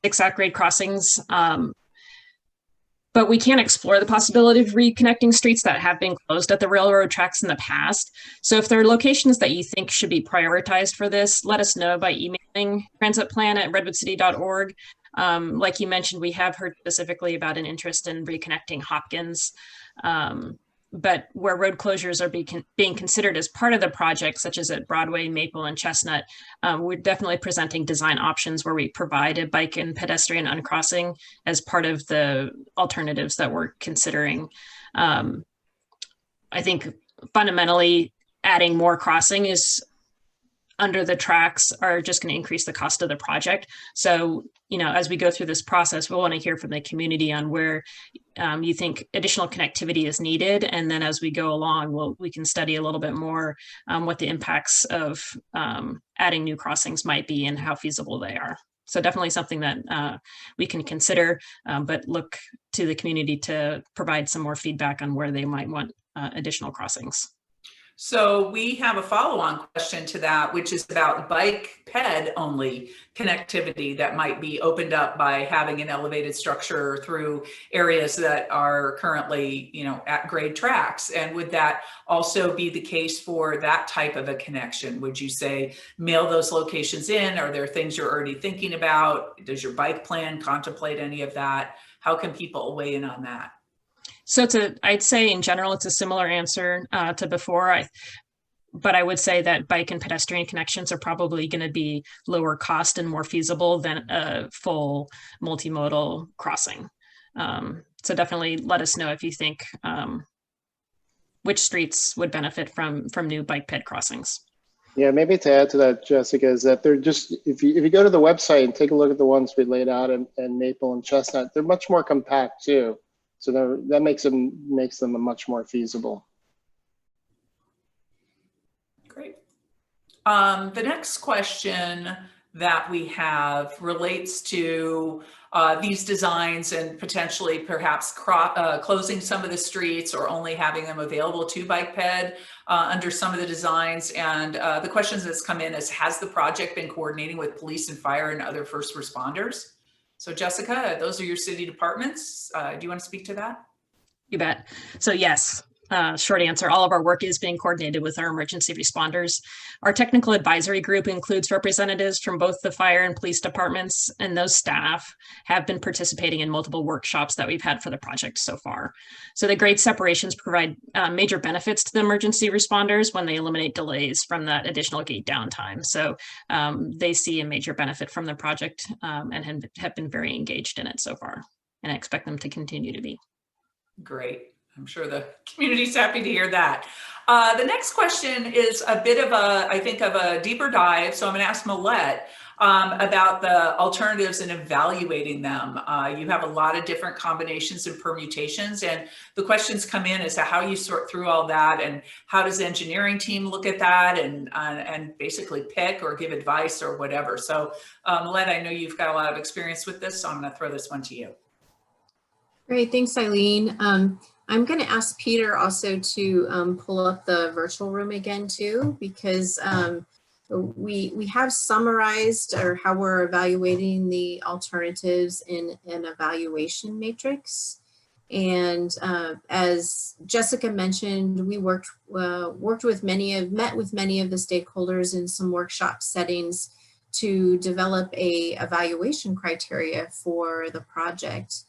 six at-grade crossings. But we can explore the possibility of reconnecting streets that have been closed at the railroad tracks in the past. So if there are locations that you think should be prioritized for this, let us know by emailing transitplan@redwoodcity.org. Like you mentioned, we have heard specifically about an interest in reconnecting Hopkins, but where road closures are being considered as part of the project, such as at Broadway, Maple, and Chestnut, we're definitely presenting design options where we provide a bike and pedestrian uncrossing as part of the alternatives that we're considering. I think fundamentally adding more crossing is under the tracks are just going to increase the cost of the project. So, you know, as we go through this process, we'll want to hear from the community on where you think additional connectivity is needed. And then as we go along, we can study a little bit more what the impacts of adding new crossings might be and how feasible they are. So definitely something that we can consider, but look to the community to provide some more feedback on where they might want additional crossings. So we have a follow-on question to that, which is about bike ped only connectivity that might be opened up by having an elevated structure through areas that are currently, at grade tracks. And would that also be the case for that type of a connection? Would you say mail those locations in? Are there things you're already thinking about? Does your bike plan contemplate any of that? How can people weigh in on that? So I'd say in general, it's a similar answer to before. But I would say that bike and pedestrian connections are probably going to be lower cost and more feasible than a full multimodal crossing. So definitely let us know if you think which streets would benefit from new bike ped crossings. Yeah, maybe to add to that, Jessica, is that they're just, if you go to the website and take a look at the ones we laid out in Maple and Chestnut, they're much more compact too. So that makes them much more feasible. Great. The next question that we have relates to these designs and potentially perhaps closing some of the streets or only having them available to bike ped under some of the designs. And the questions that's come in is, has the project been coordinating with police and fire and other first responders? So Jessica, those are your city departments. Do you want to speak to that? You bet. So yes, short answer, all of our work is being coordinated with our emergency responders. Our technical advisory group includes representatives from both the fire and police departments, and those staff have been participating in multiple workshops that we've had for the project so far. So the grade separations provide major benefits to the emergency responders when they eliminate delays from that additional gate downtime. So they see a major benefit from the project and have been very engaged in it so far, and I expect them to continue to be. Great. I'm sure the community's happy to hear that. The next question is a bit of a deeper dive. So I'm going to ask Millette about the alternatives and evaluating them. You have a lot of different combinations and permutations, and the questions come in as to how you sort through all that, and how does the engineering team look at that and basically pick or give advice or whatever. So Millette, I know you've got a lot of experience with this, so I'm going to throw this one to you. Great, thanks, Eileen. I'm going to ask Peter also to pull up the virtual room again too, because we have summarized or how we're evaluating the alternatives in an evaluation matrix. And as Jessica mentioned, we met with many of the stakeholders in some workshop settings to develop a evaluation criteria for the project.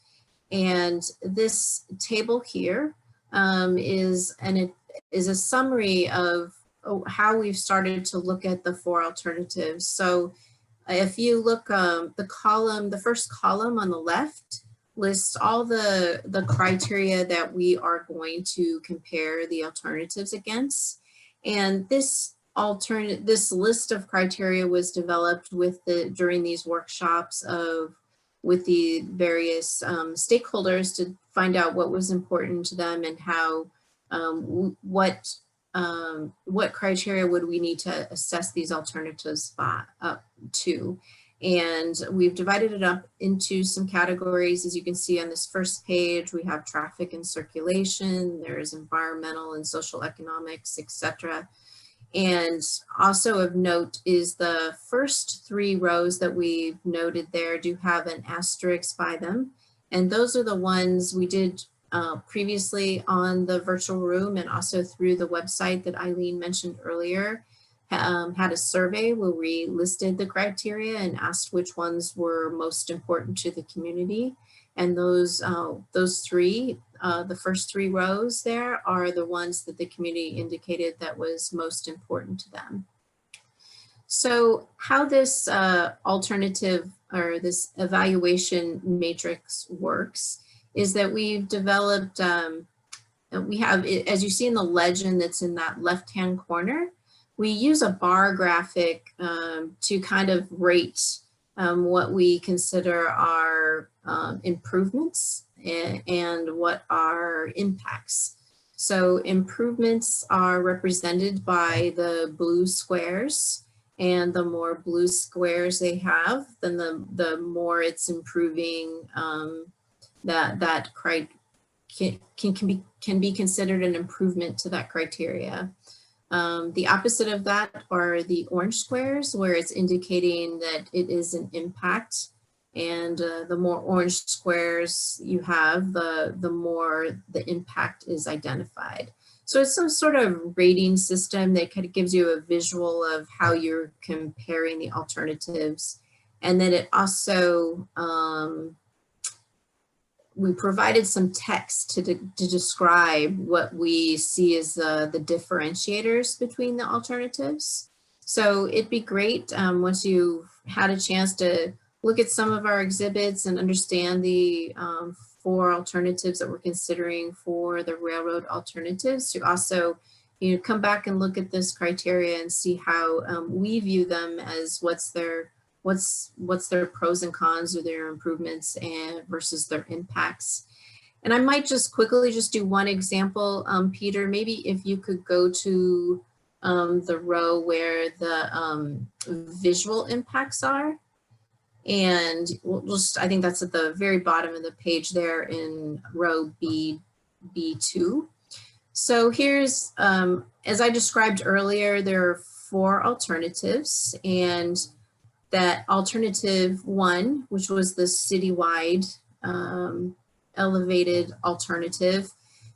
And this table here is a summary of how we've started to look at the four alternatives. So if you look, the first column on the left lists all the criteria that we are going to compare the alternatives against. And this list of criteria was developed during these workshops with the various stakeholders to find out what was important to them and how, what criteria would we need to assess these alternatives to. And we've divided it up into some categories. As you can see on this first page, we have traffic and circulation, there's environmental and social economics, etc. And also of note is the first three rows that we've noted there do have an asterisk by them. And those are the ones we did previously on the virtual room and also through the website that Eileen mentioned earlier, had a survey where we listed the criteria and asked which ones were most important to the community. And those three, the first three rows there are the ones that the community indicated that was most important to them. So how this alternative or this evaluation matrix works is that we've developed, we have, as you see in the legend that's in that left-hand corner, we use a bar graphic to kind of rate what we consider are improvements and what are impacts. So improvements are represented by the blue squares, and the more blue squares they have, then the more it's improving, that can be considered an improvement to that criteria. The opposite of that are the orange squares, where it's indicating that it is an impact. And the more orange squares you have, the more the impact is identified. So it's some sort of rating system that kind of gives you a visual of how you're comparing the alternatives. And then it also, we provided some text to describe what we see as the differentiators between the alternatives. So it'd be great once you've had a chance to look at some of our exhibits and understand the 4 alternatives that we're considering for the railroad alternatives, to also come back and look at this criteria and see how we view them as what's their pros and cons or their improvements and versus their impacts. And I might just quickly just do one example, Peter, maybe if you could go to the row where the visual impacts are. And we'll just, I think that's at the very bottom of the page there in row B2. So here's, as I described earlier, there are 4 alternatives, and that alternative 1, which was the citywide elevated alternative,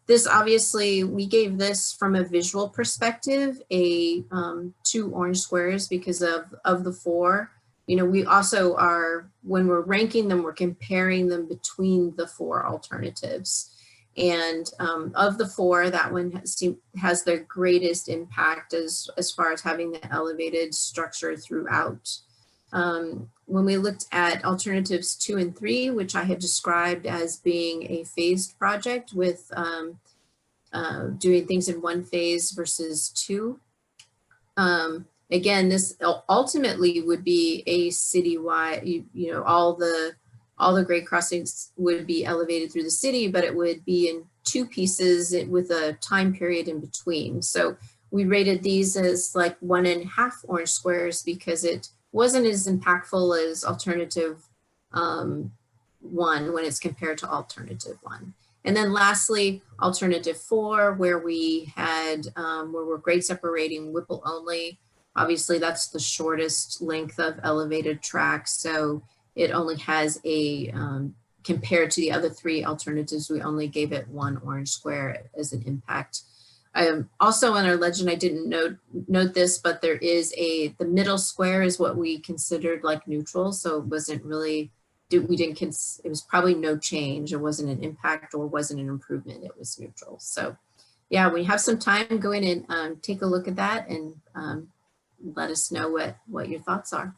this obviously, we gave this from a visual perspective, 2 orange squares because of the 4. We also are, when we're ranking them, we're comparing them between the 4 alternatives. And of the 4, that one has the greatest impact as far as having the elevated structure throughout. When we looked at alternatives 2 and 3, which I had described as being a phased project with doing things in 1 phase versus 2. Again, this ultimately would be a citywide, all the grade crossings would be elevated through the city, but it would be in 2 pieces with a time period in between. So we rated these as like 1.5 orange squares because it wasn't as impactful as alternative 1 when it's compared to alternative 1. And then lastly, alternative 4, where we had, where we're grade separating Whipple only. Obviously, that's the shortest length of elevated tracks. So it only has a, compared to the other 3 alternatives, we only gave it 1 orange square as an impact. Also on our legend, I didn't note this, but there is the middle square is what we considered like neutral. So it wasn't really, it was probably no change. It wasn't an impact or wasn't an improvement. It was neutral. So yeah, we have some time, go in and take a look at that and let us know what your thoughts are.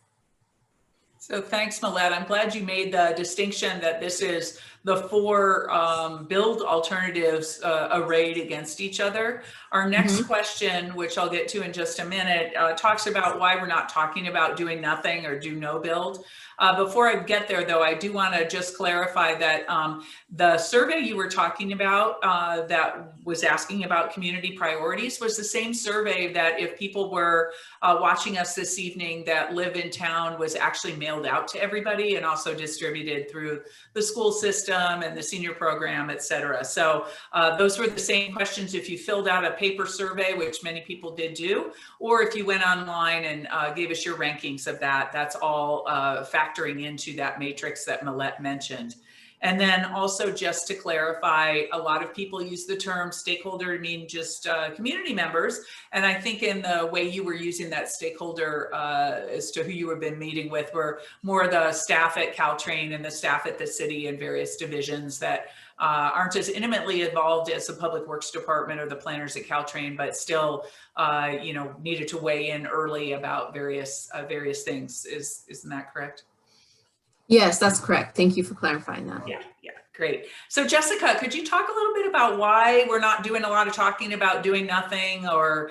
So thanks, Millette. I'm glad you made the distinction that this is the 4 build alternatives arrayed against each other. Our next question, which I'll get to in just a minute, talks about why we're not talking about doing nothing or do no build. Before I get there, though, I do want to just clarify that the survey you were talking about that was asking about community priorities was the same survey that if people were watching us this evening that live in town was actually mailed out to everybody and also distributed through the school system and the senior program, et cetera. So those were the same questions if you filled out a paper survey, which many people did do, or if you went online and gave us your rankings of that. That's all factoring into that matrix that Millette mentioned. And then also just to clarify, a lot of people use the term stakeholder to mean just community members. And I think in the way you were using that stakeholder as to who you have been meeting with were more the staff at Caltrain and the staff at the city and various divisions that aren't as intimately involved as the Public Works Department or the planners at Caltrain, but still, needed to weigh in early about various things. Isn't that correct? Yes, that's correct. Thank you for clarifying that. Yeah, great. So Jessica, could you talk a little bit about why we're not doing a lot of talking about doing nothing or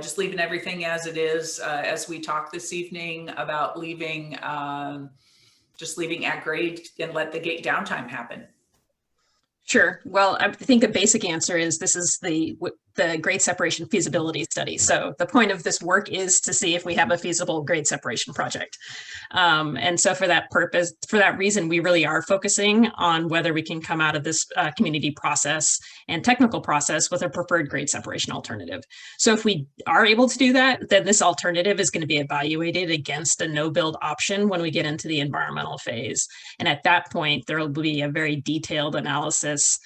just leaving everything as it is as we talk this evening about leaving, just leaving at grade and let the gate downtime happen? Sure. Well, I think a basic answer is this is the grade separation feasibility study. So the point of this work is to see if we have a feasible grade separation project. And so for that purpose, for that reason, we really are focusing on whether we can come out of this community process and technical process with a preferred grade separation alternative. So if we are able to do that, then this alternative is going to be evaluated against a no-build option when we get into the environmental phase. And at that point, there will be a very detailed analysis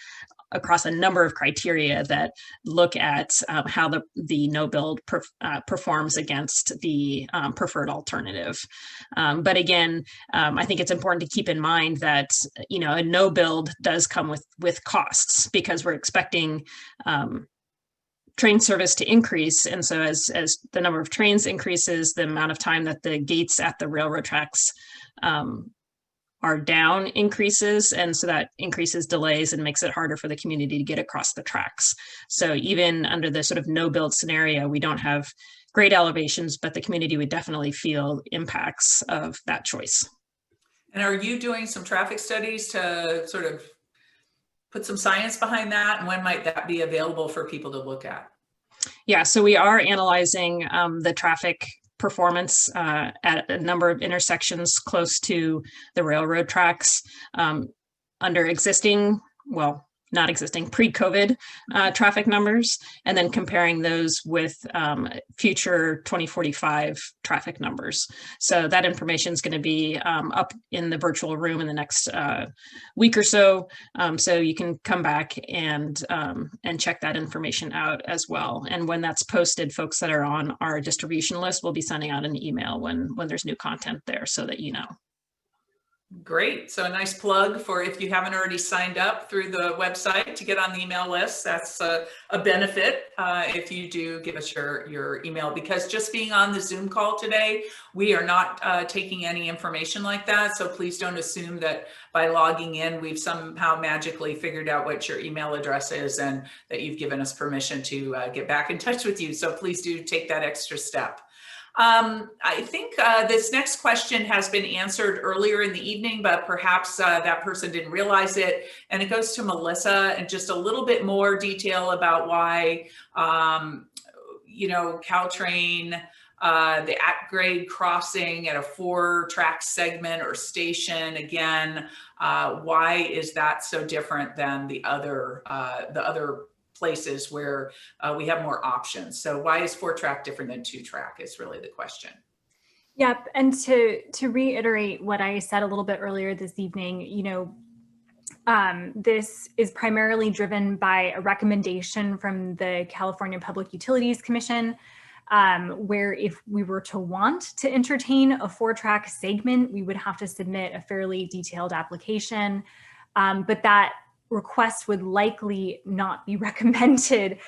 across a number of criteria that look at how the no-build performs against the preferred alternative. But again, I think it's important to keep in mind that a no-build does come with costs, because we're expecting train service to increase. And so as the number of trains increases, the amount of time that the gates at the railroad tracks are down increases, and so that increases delays and makes it harder for the community to get across the tracks. So even under the sort of no build scenario, we don't have great elevations, but the community would definitely feel impacts of that choice. And are you doing some traffic studies to sort of put some science behind that? And when might that be available for people to look at? Yeah, so we are analyzing the traffic performance at a number of intersections close to the railroad tracks under existing, well, not existing, pre-COVID traffic numbers, and then comparing those with future 2045 traffic numbers. So that information is going to be up in the virtual room in the next week or so. So you can come back and check that information out as well. And when that's posted, folks that are on our distribution list will be sending out an email when there's new content there, so that you know. Great. So a nice plug for if you haven't already signed up through the website to get on the email list. That's a benefit if you do give us your email, because just being on the Zoom call today, we are not taking any information like that. So please don't assume that by logging in, we've somehow magically figured out what your email address is and that you've given us permission to get back in touch with you. So please do take that extra step. I think this next question has been answered earlier in the evening, but perhaps that person didn't realize it. And it goes to Melissa, and just a little bit more detail about why, Caltrain, the at-grade crossing at a 4-track segment or station, again, why is that so different than the other places where we have more options? So why is 4-track different than 2-track is really the question. Yep. And to reiterate what I said a little bit earlier this evening, this is primarily driven by a recommendation from the California Public Utilities Commission, where if we were to want to entertain a 4-track segment, we would have to submit a fairly detailed application, but that request would likely not be recommended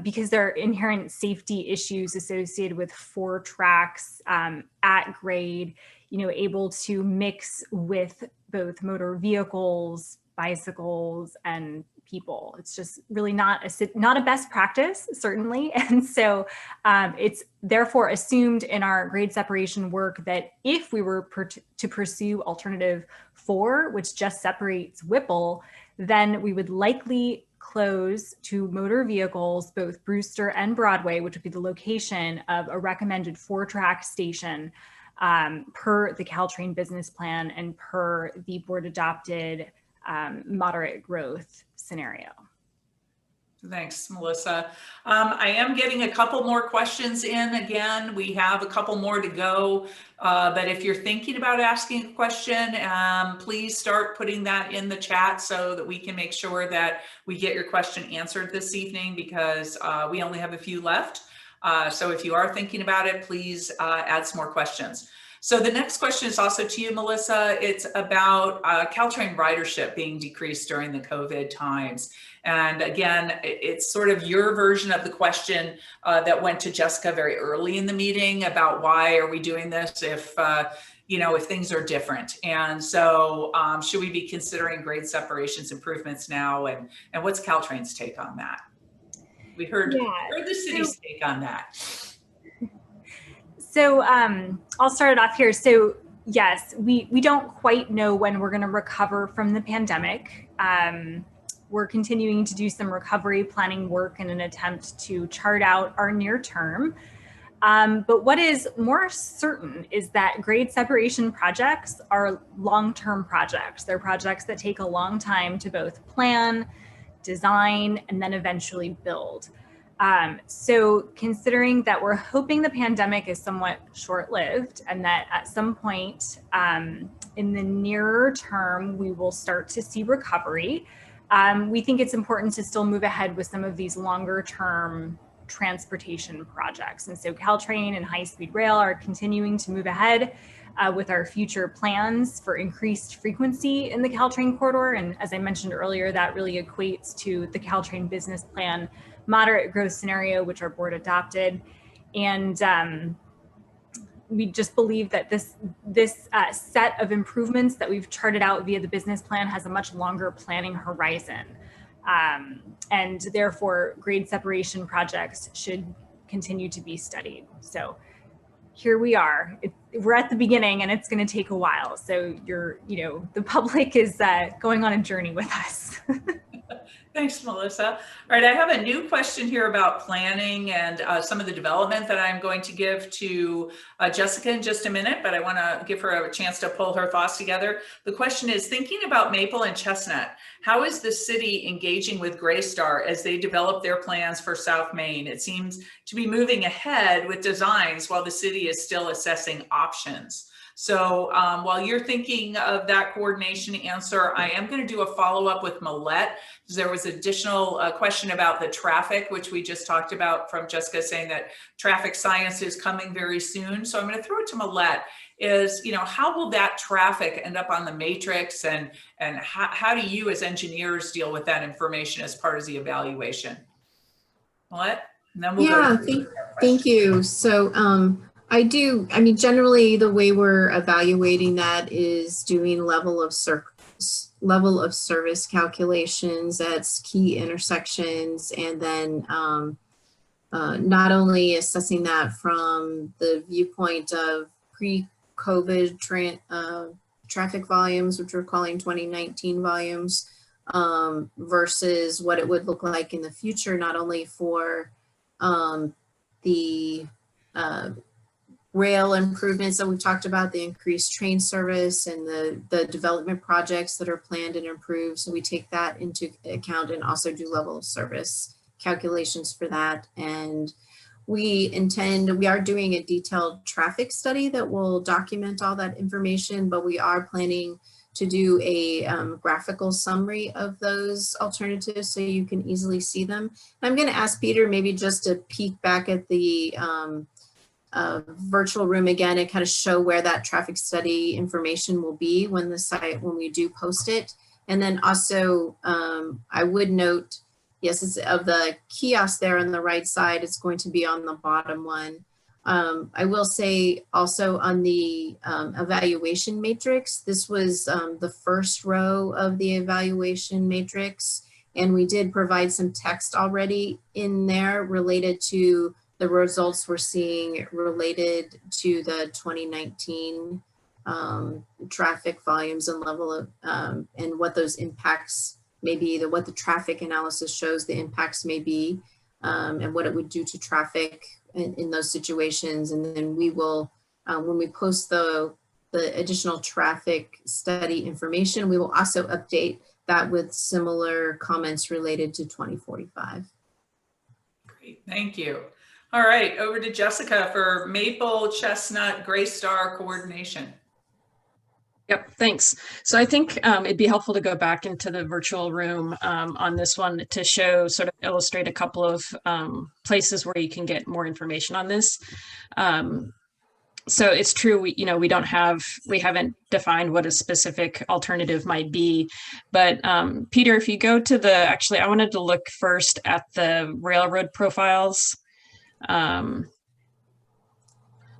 because there are inherent safety issues associated with 4 tracks at grade, able to mix with both motor vehicles, bicycles, and people. It's just really not a best practice, certainly. And so it's therefore assumed in our grade separation work that if we were to pursue alternative 4, which just separates Whipple, then we would likely close to motor vehicles, both Brewster and Broadway, which would be the location of a recommended 4-track station per the Caltrain business plan and per the board adopted moderate growth scenario. Thanks, Melissa. I am getting a couple more questions in. Again, we have a couple more to go, but if you're thinking about asking a question, please start putting that in the chat so that we can make sure that we get your question answered this evening, because we only have a few left. So if you are thinking about it, please add some more questions. So the next question is also to you, Melissa. It's about Caltrain ridership being decreased during the COVID times. And again, it's sort of your version of the question that went to Jessica very early in the meeting about why are we doing this if things are different. And so should we be considering grade separations improvements now? And what's Caltrain's take on that? We heard the city's take on that. So I'll start it off here. So yes, we don't quite know when we're going to recover from the pandemic. we're continuing to do some recovery planning work in an attempt to chart out our near term. But what is more certain is that grade separation projects are long-term projects. They're projects that take a long time to both plan, design, and then eventually build. So considering that we're hoping the pandemic is somewhat short-lived and that at some point in the nearer term, we will start to see recovery, we think it's important to still move ahead with some of these longer-term transportation projects. And so Caltrain and high-speed rail are continuing to move ahead with our future plans for increased frequency in the Caltrain corridor. And as I mentioned earlier, that really equates to the Caltrain business plan moderate growth scenario, which our board adopted. And we just believe that this set of improvements that we've charted out via the business plan has a much longer planning horizon. And therefore, grade separation projects should continue to be studied. So here we are. We're at the beginning, and it's going to take a while. So the public is going on a journey with us. Thanks, Melissa. All right, I have a new question here about planning and some of the development that I'm going to give to Jessica in just a minute, but I want to give her a chance to pull her thoughts together. The question is, thinking about Maple and Chestnut, how is the city engaging with Greystar as they develop their plans for South Main? It seems to be moving ahead with designs while the city is still assessing options. So while you're thinking of that coordination answer, I am going to do a follow-up with Millette. There was additional question about the traffic, which we just talked about from Jessica saying that traffic science is coming very soon. So I'm going to throw it to Millette. How will that traffic end up on the matrix, and how do you as engineers deal with that information as part of the evaluation? Millette? And then we'll go thank you. So generally the way we're evaluating that is doing level of service calculations at key intersections, and then not only assessing that from the viewpoint of pre-COVID traffic volumes, which we're calling 2019 volumes, versus what it would look like in the future, not only for the rail improvements that we've talked about, the increased train service and the development projects that are planned and improved. So we take that into account and also do level of service calculations for that. And we are doing a detailed traffic study that will document all that information, but we are planning to do a graphical summary of those alternatives so you can easily see them. And I'm going to ask Peter maybe just to peek back at the virtual room again and kind of show where that traffic study information will be when we do post it. And then also I would note, yes, it's of the kiosk there on the right side, it's going to be on the bottom one. I will say also on the evaluation matrix, this was the first row of the evaluation matrix, and we did provide some text already in there related to the results we're seeing related to the 2019 traffic volumes and level of, and what those impacts may be, what the traffic analysis shows the impacts may be, and what it would do to traffic in those situations. And then we will, when we post the additional traffic study information, we will also update that with similar comments related to 2045. Great, thank you. All right, over to Jessica for Maple, Chestnut, Greystar coordination. Yep, thanks. So I think it'd be helpful to go back into the virtual room on this one to illustrate a couple of places where you can get more information on this. So it's true, we haven't defined what a specific alternative might be, but Peter, if you go to I wanted to look first at the railroad profiles.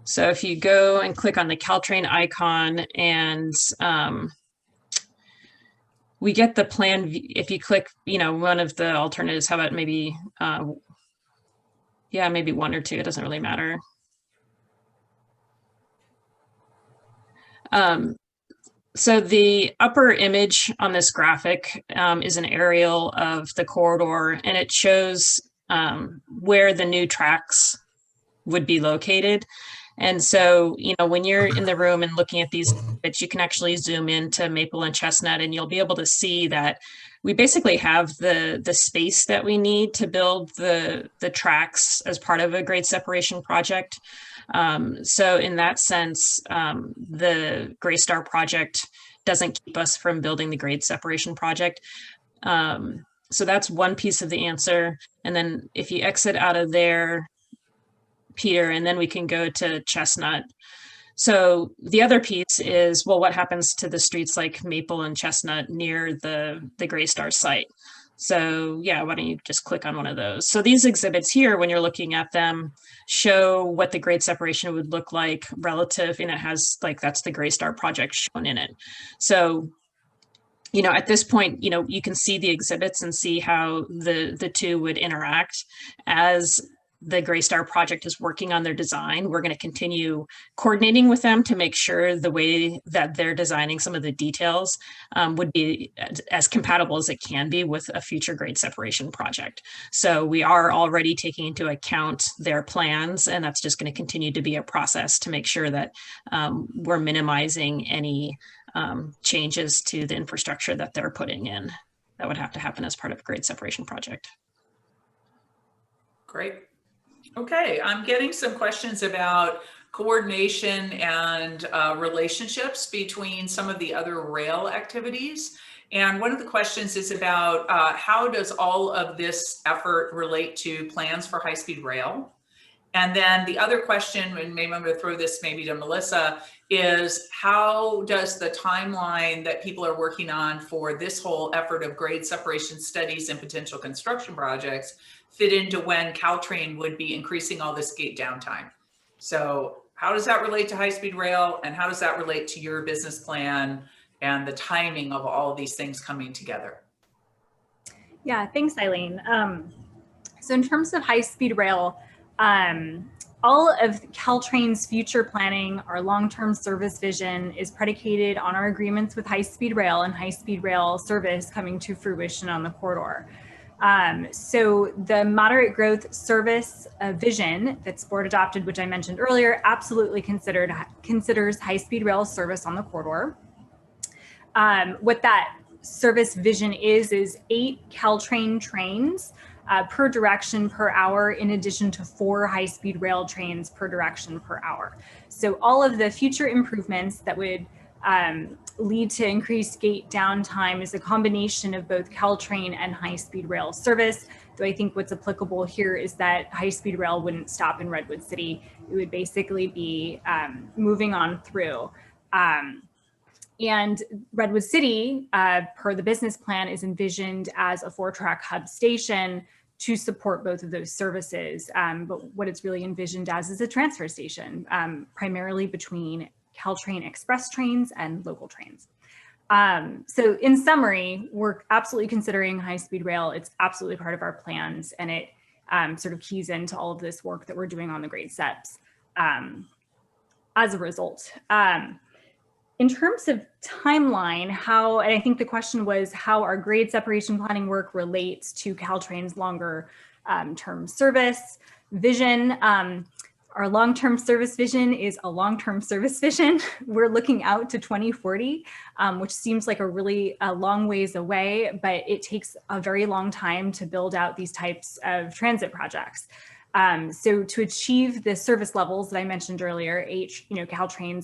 So if you go and click on the Caltrain icon and we get the plan, if you click, one of the alternatives, how about maybe, maybe one or two, it doesn't really matter. So the upper image on this graphic is an aerial of the corridor, and it shows where the new tracks would be located. And so, when you're in the room and looking at these bits, you can actually zoom into Maple and Chestnut, and you'll be able to see that we basically have the space that we need to build the tracks as part of a grade separation project. So in that sense, the Gray Star project doesn't keep us from building the grade separation project. So that's one piece of the answer. And then if you exit out of there, Peter, and then we can go to Chestnut. So the other piece is, well, what happens to the streets like Maple and Chestnut near the Gray Star site? So yeah, why don't you just click on one of those? So these exhibits here, when you're looking at them, show what the grade separation would look like relative, and it has that's the Gray Star project shown in it. So at this point, you can see the exhibits and see how the two would interact. As the Gray Star project is working on their design, we're going to continue coordinating with them to make sure the way that they're designing some of the details would be as compatible as it can be with a future grade separation project. So we are already taking into account their plans, and that's just going to continue to be a process to make sure that we're minimizing any changes to the infrastructure that they're putting in that would have to happen as part of a grade separation project. Great. Okay, I'm getting some questions about coordination and relationships between some of the other rail activities. And one of the questions is about how does all of this effort relate to plans for high-speed rail? And then the other question, and maybe I'm going to throw this maybe to Melissa, is how does the timeline that people are working on for this whole effort of grade separation studies and potential construction projects fit into when Caltrain would be increasing all this gate downtime? So how does that relate to high-speed rail, and how does that relate to your business plan and the timing of all of these things coming together? Yeah, thanks, Eileen. So in terms of high-speed rail, all of Caltrain's future planning, our long-term service vision, is predicated on our agreements with high-speed rail and high-speed rail service coming to fruition on the corridor. So the moderate growth service vision that's board adopted, which I mentioned earlier, absolutely considers high-speed rail service on the corridor. What that service vision is 8 Caltrain trains per direction per hour, in addition to 4 high-speed rail trains per direction per hour. So all of the future improvements that would lead to increased gate downtime is a combination of both Caltrain and high-speed rail service. Though I think what's applicable here is that high-speed rail wouldn't stop in Redwood City. It would basically be moving on through. And Redwood City, per the business plan, is envisioned as a 4-track hub station to support both of those services. But what it's really envisioned as is a transfer station, primarily between Caltrain express trains and local trains. So in summary, we're absolutely considering high-speed rail. It's absolutely part of our plans, and it sort of keys into all of this work that we're doing on the grade steps as a result. In terms of timeline, and I think the question was how our grade separation planning work relates to Caltrain's longer term service vision. Our long-term service vision is a long-term service vision. We're looking out to 2040, which seems like a really long ways away, but it takes a very long time to build out these types of transit projects. So to achieve the service levels that I mentioned earlier, Caltrain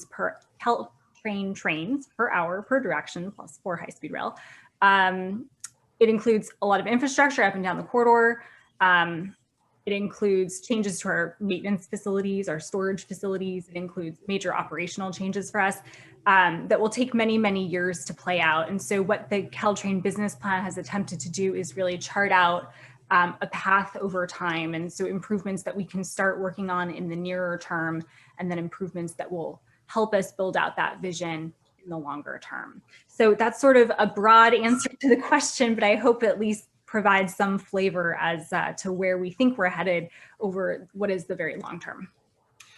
trains per hour per direction plus 4 high-speed rail. It includes a lot of infrastructure up and down the corridor. It includes changes to our maintenance facilities, our storage facilities. It includes major operational changes for us that will take many, many years to play out. And so what the Caltrain business plan has attempted to do is really chart out a path over time. And so improvements that we can start working on in the nearer term, and then improvements that will help us build out that vision in the longer term. So that's sort of a broad answer to the question, but I hope at least provides some flavor as to where we think we're headed over what is the very long term.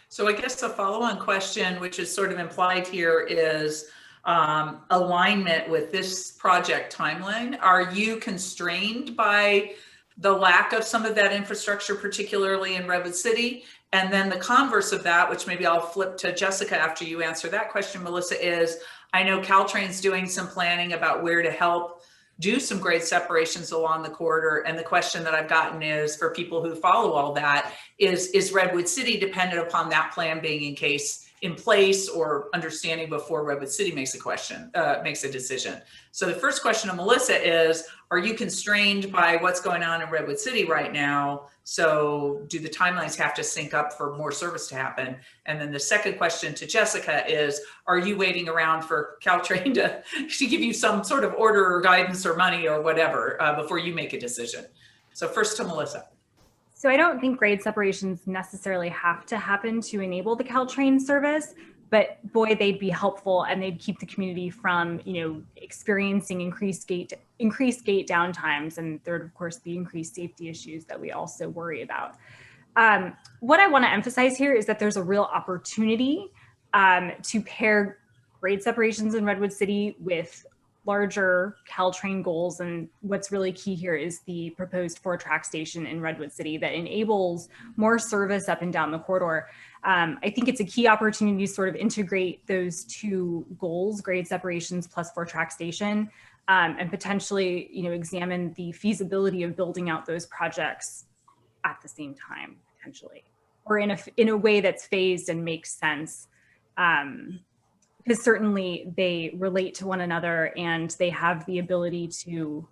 So I guess a follow-on question, which is sort of implied here, is alignment with this project timeline. Are you constrained by the lack of some of that infrastructure, particularly in Redwood City? And then the converse of that, which maybe I'll flip to Jessica after you answer that question, Melissa, is I know Caltrain's doing some planning about where to help do some grade separations along the corridor. And the question that I've gotten is, for people who follow all that, is Redwood City dependent upon that plan being in place or understanding before Redwood City makes a decision? So the first question of Melissa is, are you constrained by what's going on in Redwood City right now? So do the timelines have to sync up for more service to happen? And then the second question to Jessica is, are you waiting around for Caltrain to give you some sort of order or guidance or money or whatever before you make a decision? So first to Melissa. So I don't think grade separations necessarily have to happen to enable the Caltrain service, but boy, they'd be helpful, and they'd keep the community from, experiencing increased gate downtimes, and there would of course be increased safety issues that we also worry about. What I want to emphasize here is that there's a real opportunity to pair grade separations in Redwood City with larger Caltrain goals. And what's really key here is the proposed 4-track station in Redwood City that enables more service up and down the corridor. I think it's a key opportunity to sort of integrate those two goals, grade separations plus 4-track station, and potentially, examine the feasibility of building out those projects at the same time, potentially, or in a way that's phased and makes sense. Because certainly they relate to one another and they have the ability to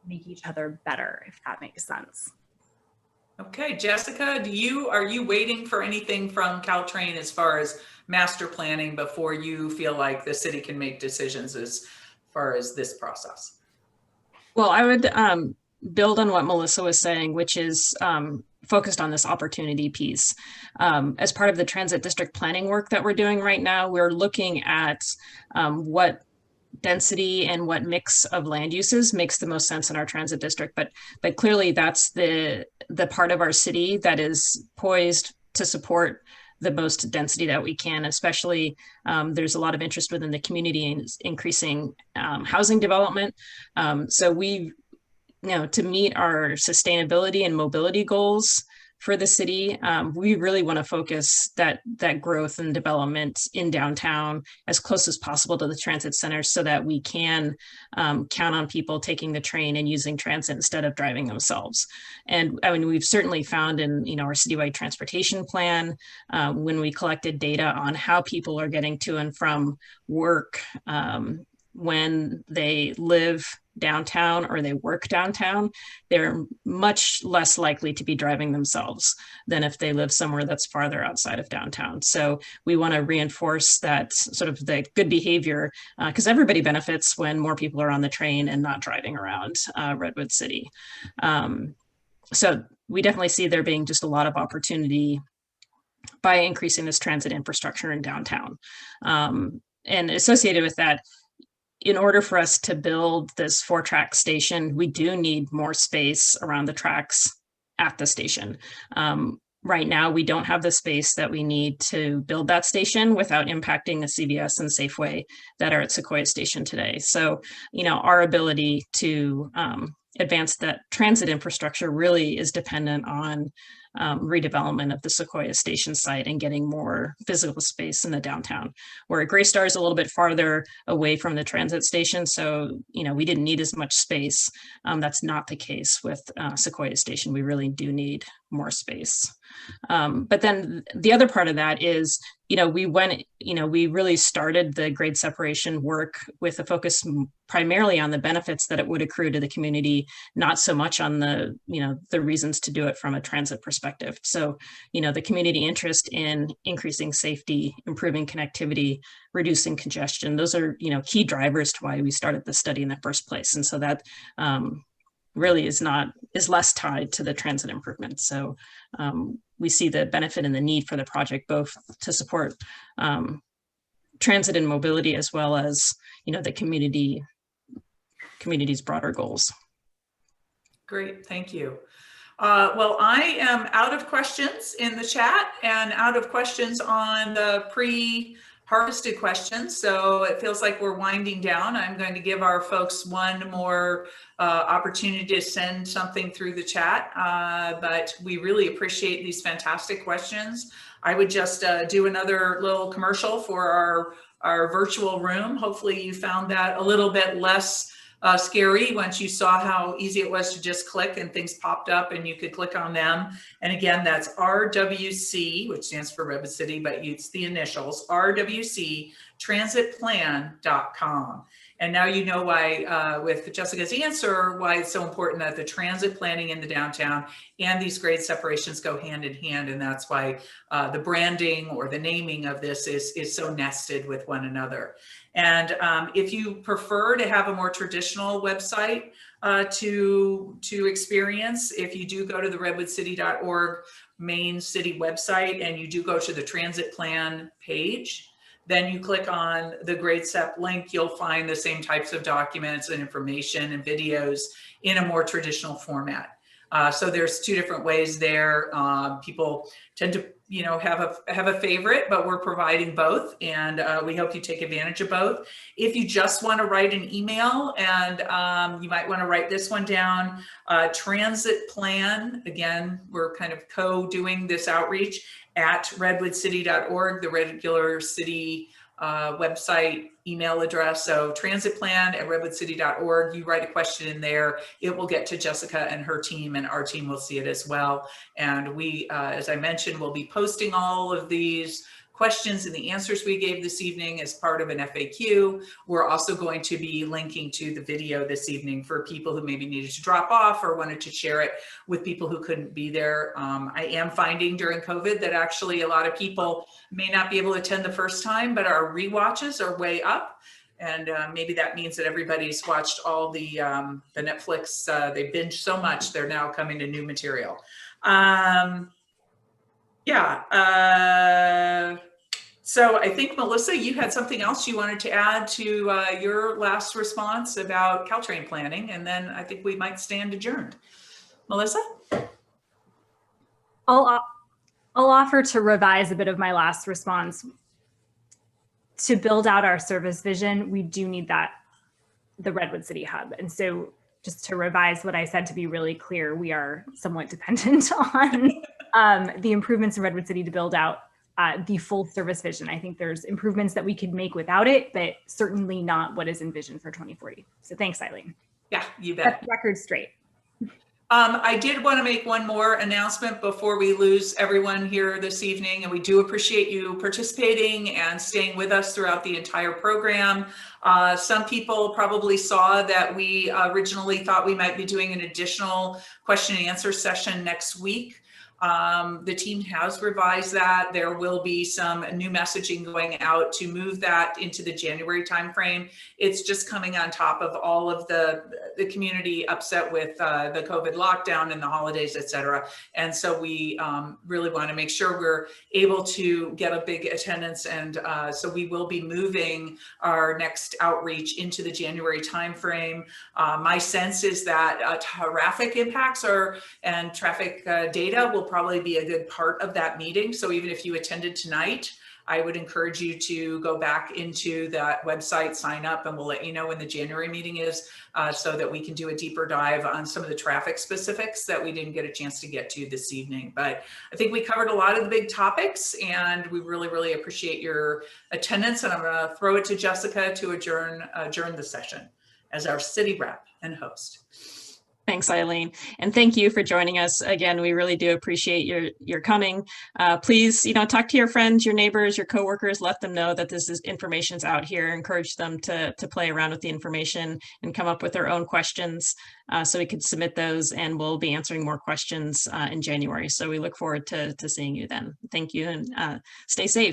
make each other better, if that makes sense. Okay, Jessica, are you waiting for anything from Caltrain as far as master planning before you feel like the city can make decisions as far as this process? Well, I would build on what Melissa was saying, which is focused on this opportunity piece. As part of the transit district planning work that we're doing right now, we're looking at what density and what mix of land uses makes the most sense in our transit district. But clearly that's the part of our city that is poised to support the most density that we can, especially there's a lot of interest within the community in increasing housing development. So we, to meet our sustainability and mobility goals for the city, we really want to focus that growth and development in downtown as close as possible to the transit centers so that we can count on people taking the train and using transit instead of driving themselves. And I mean, we've certainly found in our citywide transportation plan, when we collected data on how people are getting to and from work when they live downtown or they work downtown, they're much less likely to be driving themselves than if they live somewhere that's farther outside of downtown. So we want to reinforce that sort of the good behavior, because everybody benefits when more people are on the train and not driving around Redwood City. So we definitely see there being just a lot of opportunity by increasing this transit infrastructure in downtown. And associated with that, in order for us to build this 4-track station, we do need more space around the tracks at the station. Right now, we don't have the space that we need to build that station without impacting the CVS and Safeway that are at Sequoia Station today. So, our ability to advance that transit infrastructure really is dependent on redevelopment of the Sequoia Station site and getting more physical space in the downtown, where Greystar is a little bit farther away from the transit station. So, we didn't need as much space. That's not the case with Sequoia Station. We really do need more space. But then the other part of that is, we really started the grade separation work with a focus primarily on the benefits that it would accrue to the community, not so much on the reasons to do it from a transit perspective. So, the community interest in increasing safety, improving connectivity, reducing congestion, those are, key drivers to why we started the study in the first place. And so that really is less tied to the transit improvements. So we see the benefit and the need for the project, both to support transit and mobility, as well as, the community's broader goals. Great, thank you. Well, I am out of questions in the chat and out of questions on the harvested questions, so it feels like we're winding down. I'm going to give our folks one more opportunity to send something through the chat, but we really appreciate these fantastic questions. I would just do another little commercial for our virtual room. Hopefully you found that a little bit less scary once you saw how easy it was to just click and things popped up and you could click on them. And again, that's RWC, which stands for Redwood City, but it's the initials, RWCtransitplan.com. And now you know why, with Jessica's answer, why it's so important that the transit planning in the downtown and these grade separations go hand in hand. And that's why the branding or the naming of this is so nested with one another. And if you prefer to have a more traditional website to experience, if you do go to the redwoodcity.org main city website and you do go to the transit plan page, then you click on the grade SEP link, you'll find the same types of documents and information and videos in a more traditional format. So there's two different ways there. People tend to, have a favorite, but we're providing both, and we hope you take advantage of both. If you just want to write an email, and you might want to write this one down, transit plan. Again, we're kind of co-doing this outreach at redwoodcity.org, the regular city website email address. So transitplan@redwoodcity.org. You write a question in there, it will get to Jessica and her team, and our team will see it as well. And we, as I mentioned, will be posting all of these questions and the answers we gave this evening as part of an FAQ. We're also going to be linking to the video this evening for people who maybe needed to drop off or wanted to share it with people who couldn't be there. I am finding during COVID that actually a lot of people may not be able to attend the first time, but our rewatches are way up. And maybe that means that everybody's watched all the Netflix, they binged so much, they're now coming to new material. So I think, Melissa, you had something else you wanted to add to your last response about Caltrain planning, and then I think we might stand adjourned. Melissa? I'll offer to revise a bit of my last response. To build out our service vision, we do need the Redwood City Hub. And so just to revise what I said, to be really clear, we are somewhat dependent on the improvements in Redwood City to build out the full service vision. I think there's improvements that we could make without it, but certainly not what is envisioned for 2040. So thanks, Eileen. Yeah, you bet. Set the record straight. I did want to make one more announcement before we lose everyone here this evening, and we do appreciate you participating and staying with us throughout the entire program. Some people probably saw that we originally thought we might be doing an additional question and answer session next week. The team has revised that. There will be some new messaging going out to move that into the January timeframe. It's just coming on top of all of the community upset with the COVID lockdown and the holidays, et cetera. And so we really want to make sure we're able to get a big attendance. And so we will be moving our next outreach into the January timeframe. My sense is that traffic impacts and traffic data will probably be a good part of that meeting. So even if you attended tonight, I would encourage you to go back into that website, sign up, and we'll let you know when the January meeting is so that we can do a deeper dive on some of the traffic specifics that we didn't get a chance to get to this evening. But I think we covered a lot of the big topics, and we really, really appreciate your attendance. And I'm going to throw it to Jessica to adjourn the session as our city rep and host. Thanks, Eileen. And thank you for joining us. Again, we really do appreciate your coming. Please, talk to your friends, your neighbors, your coworkers, let them know that this information's out here. Encourage them to play around with the information and come up with their own questions so we could submit those, and we'll be answering more questions in January. So we look forward to seeing you then. Thank you, and stay safe.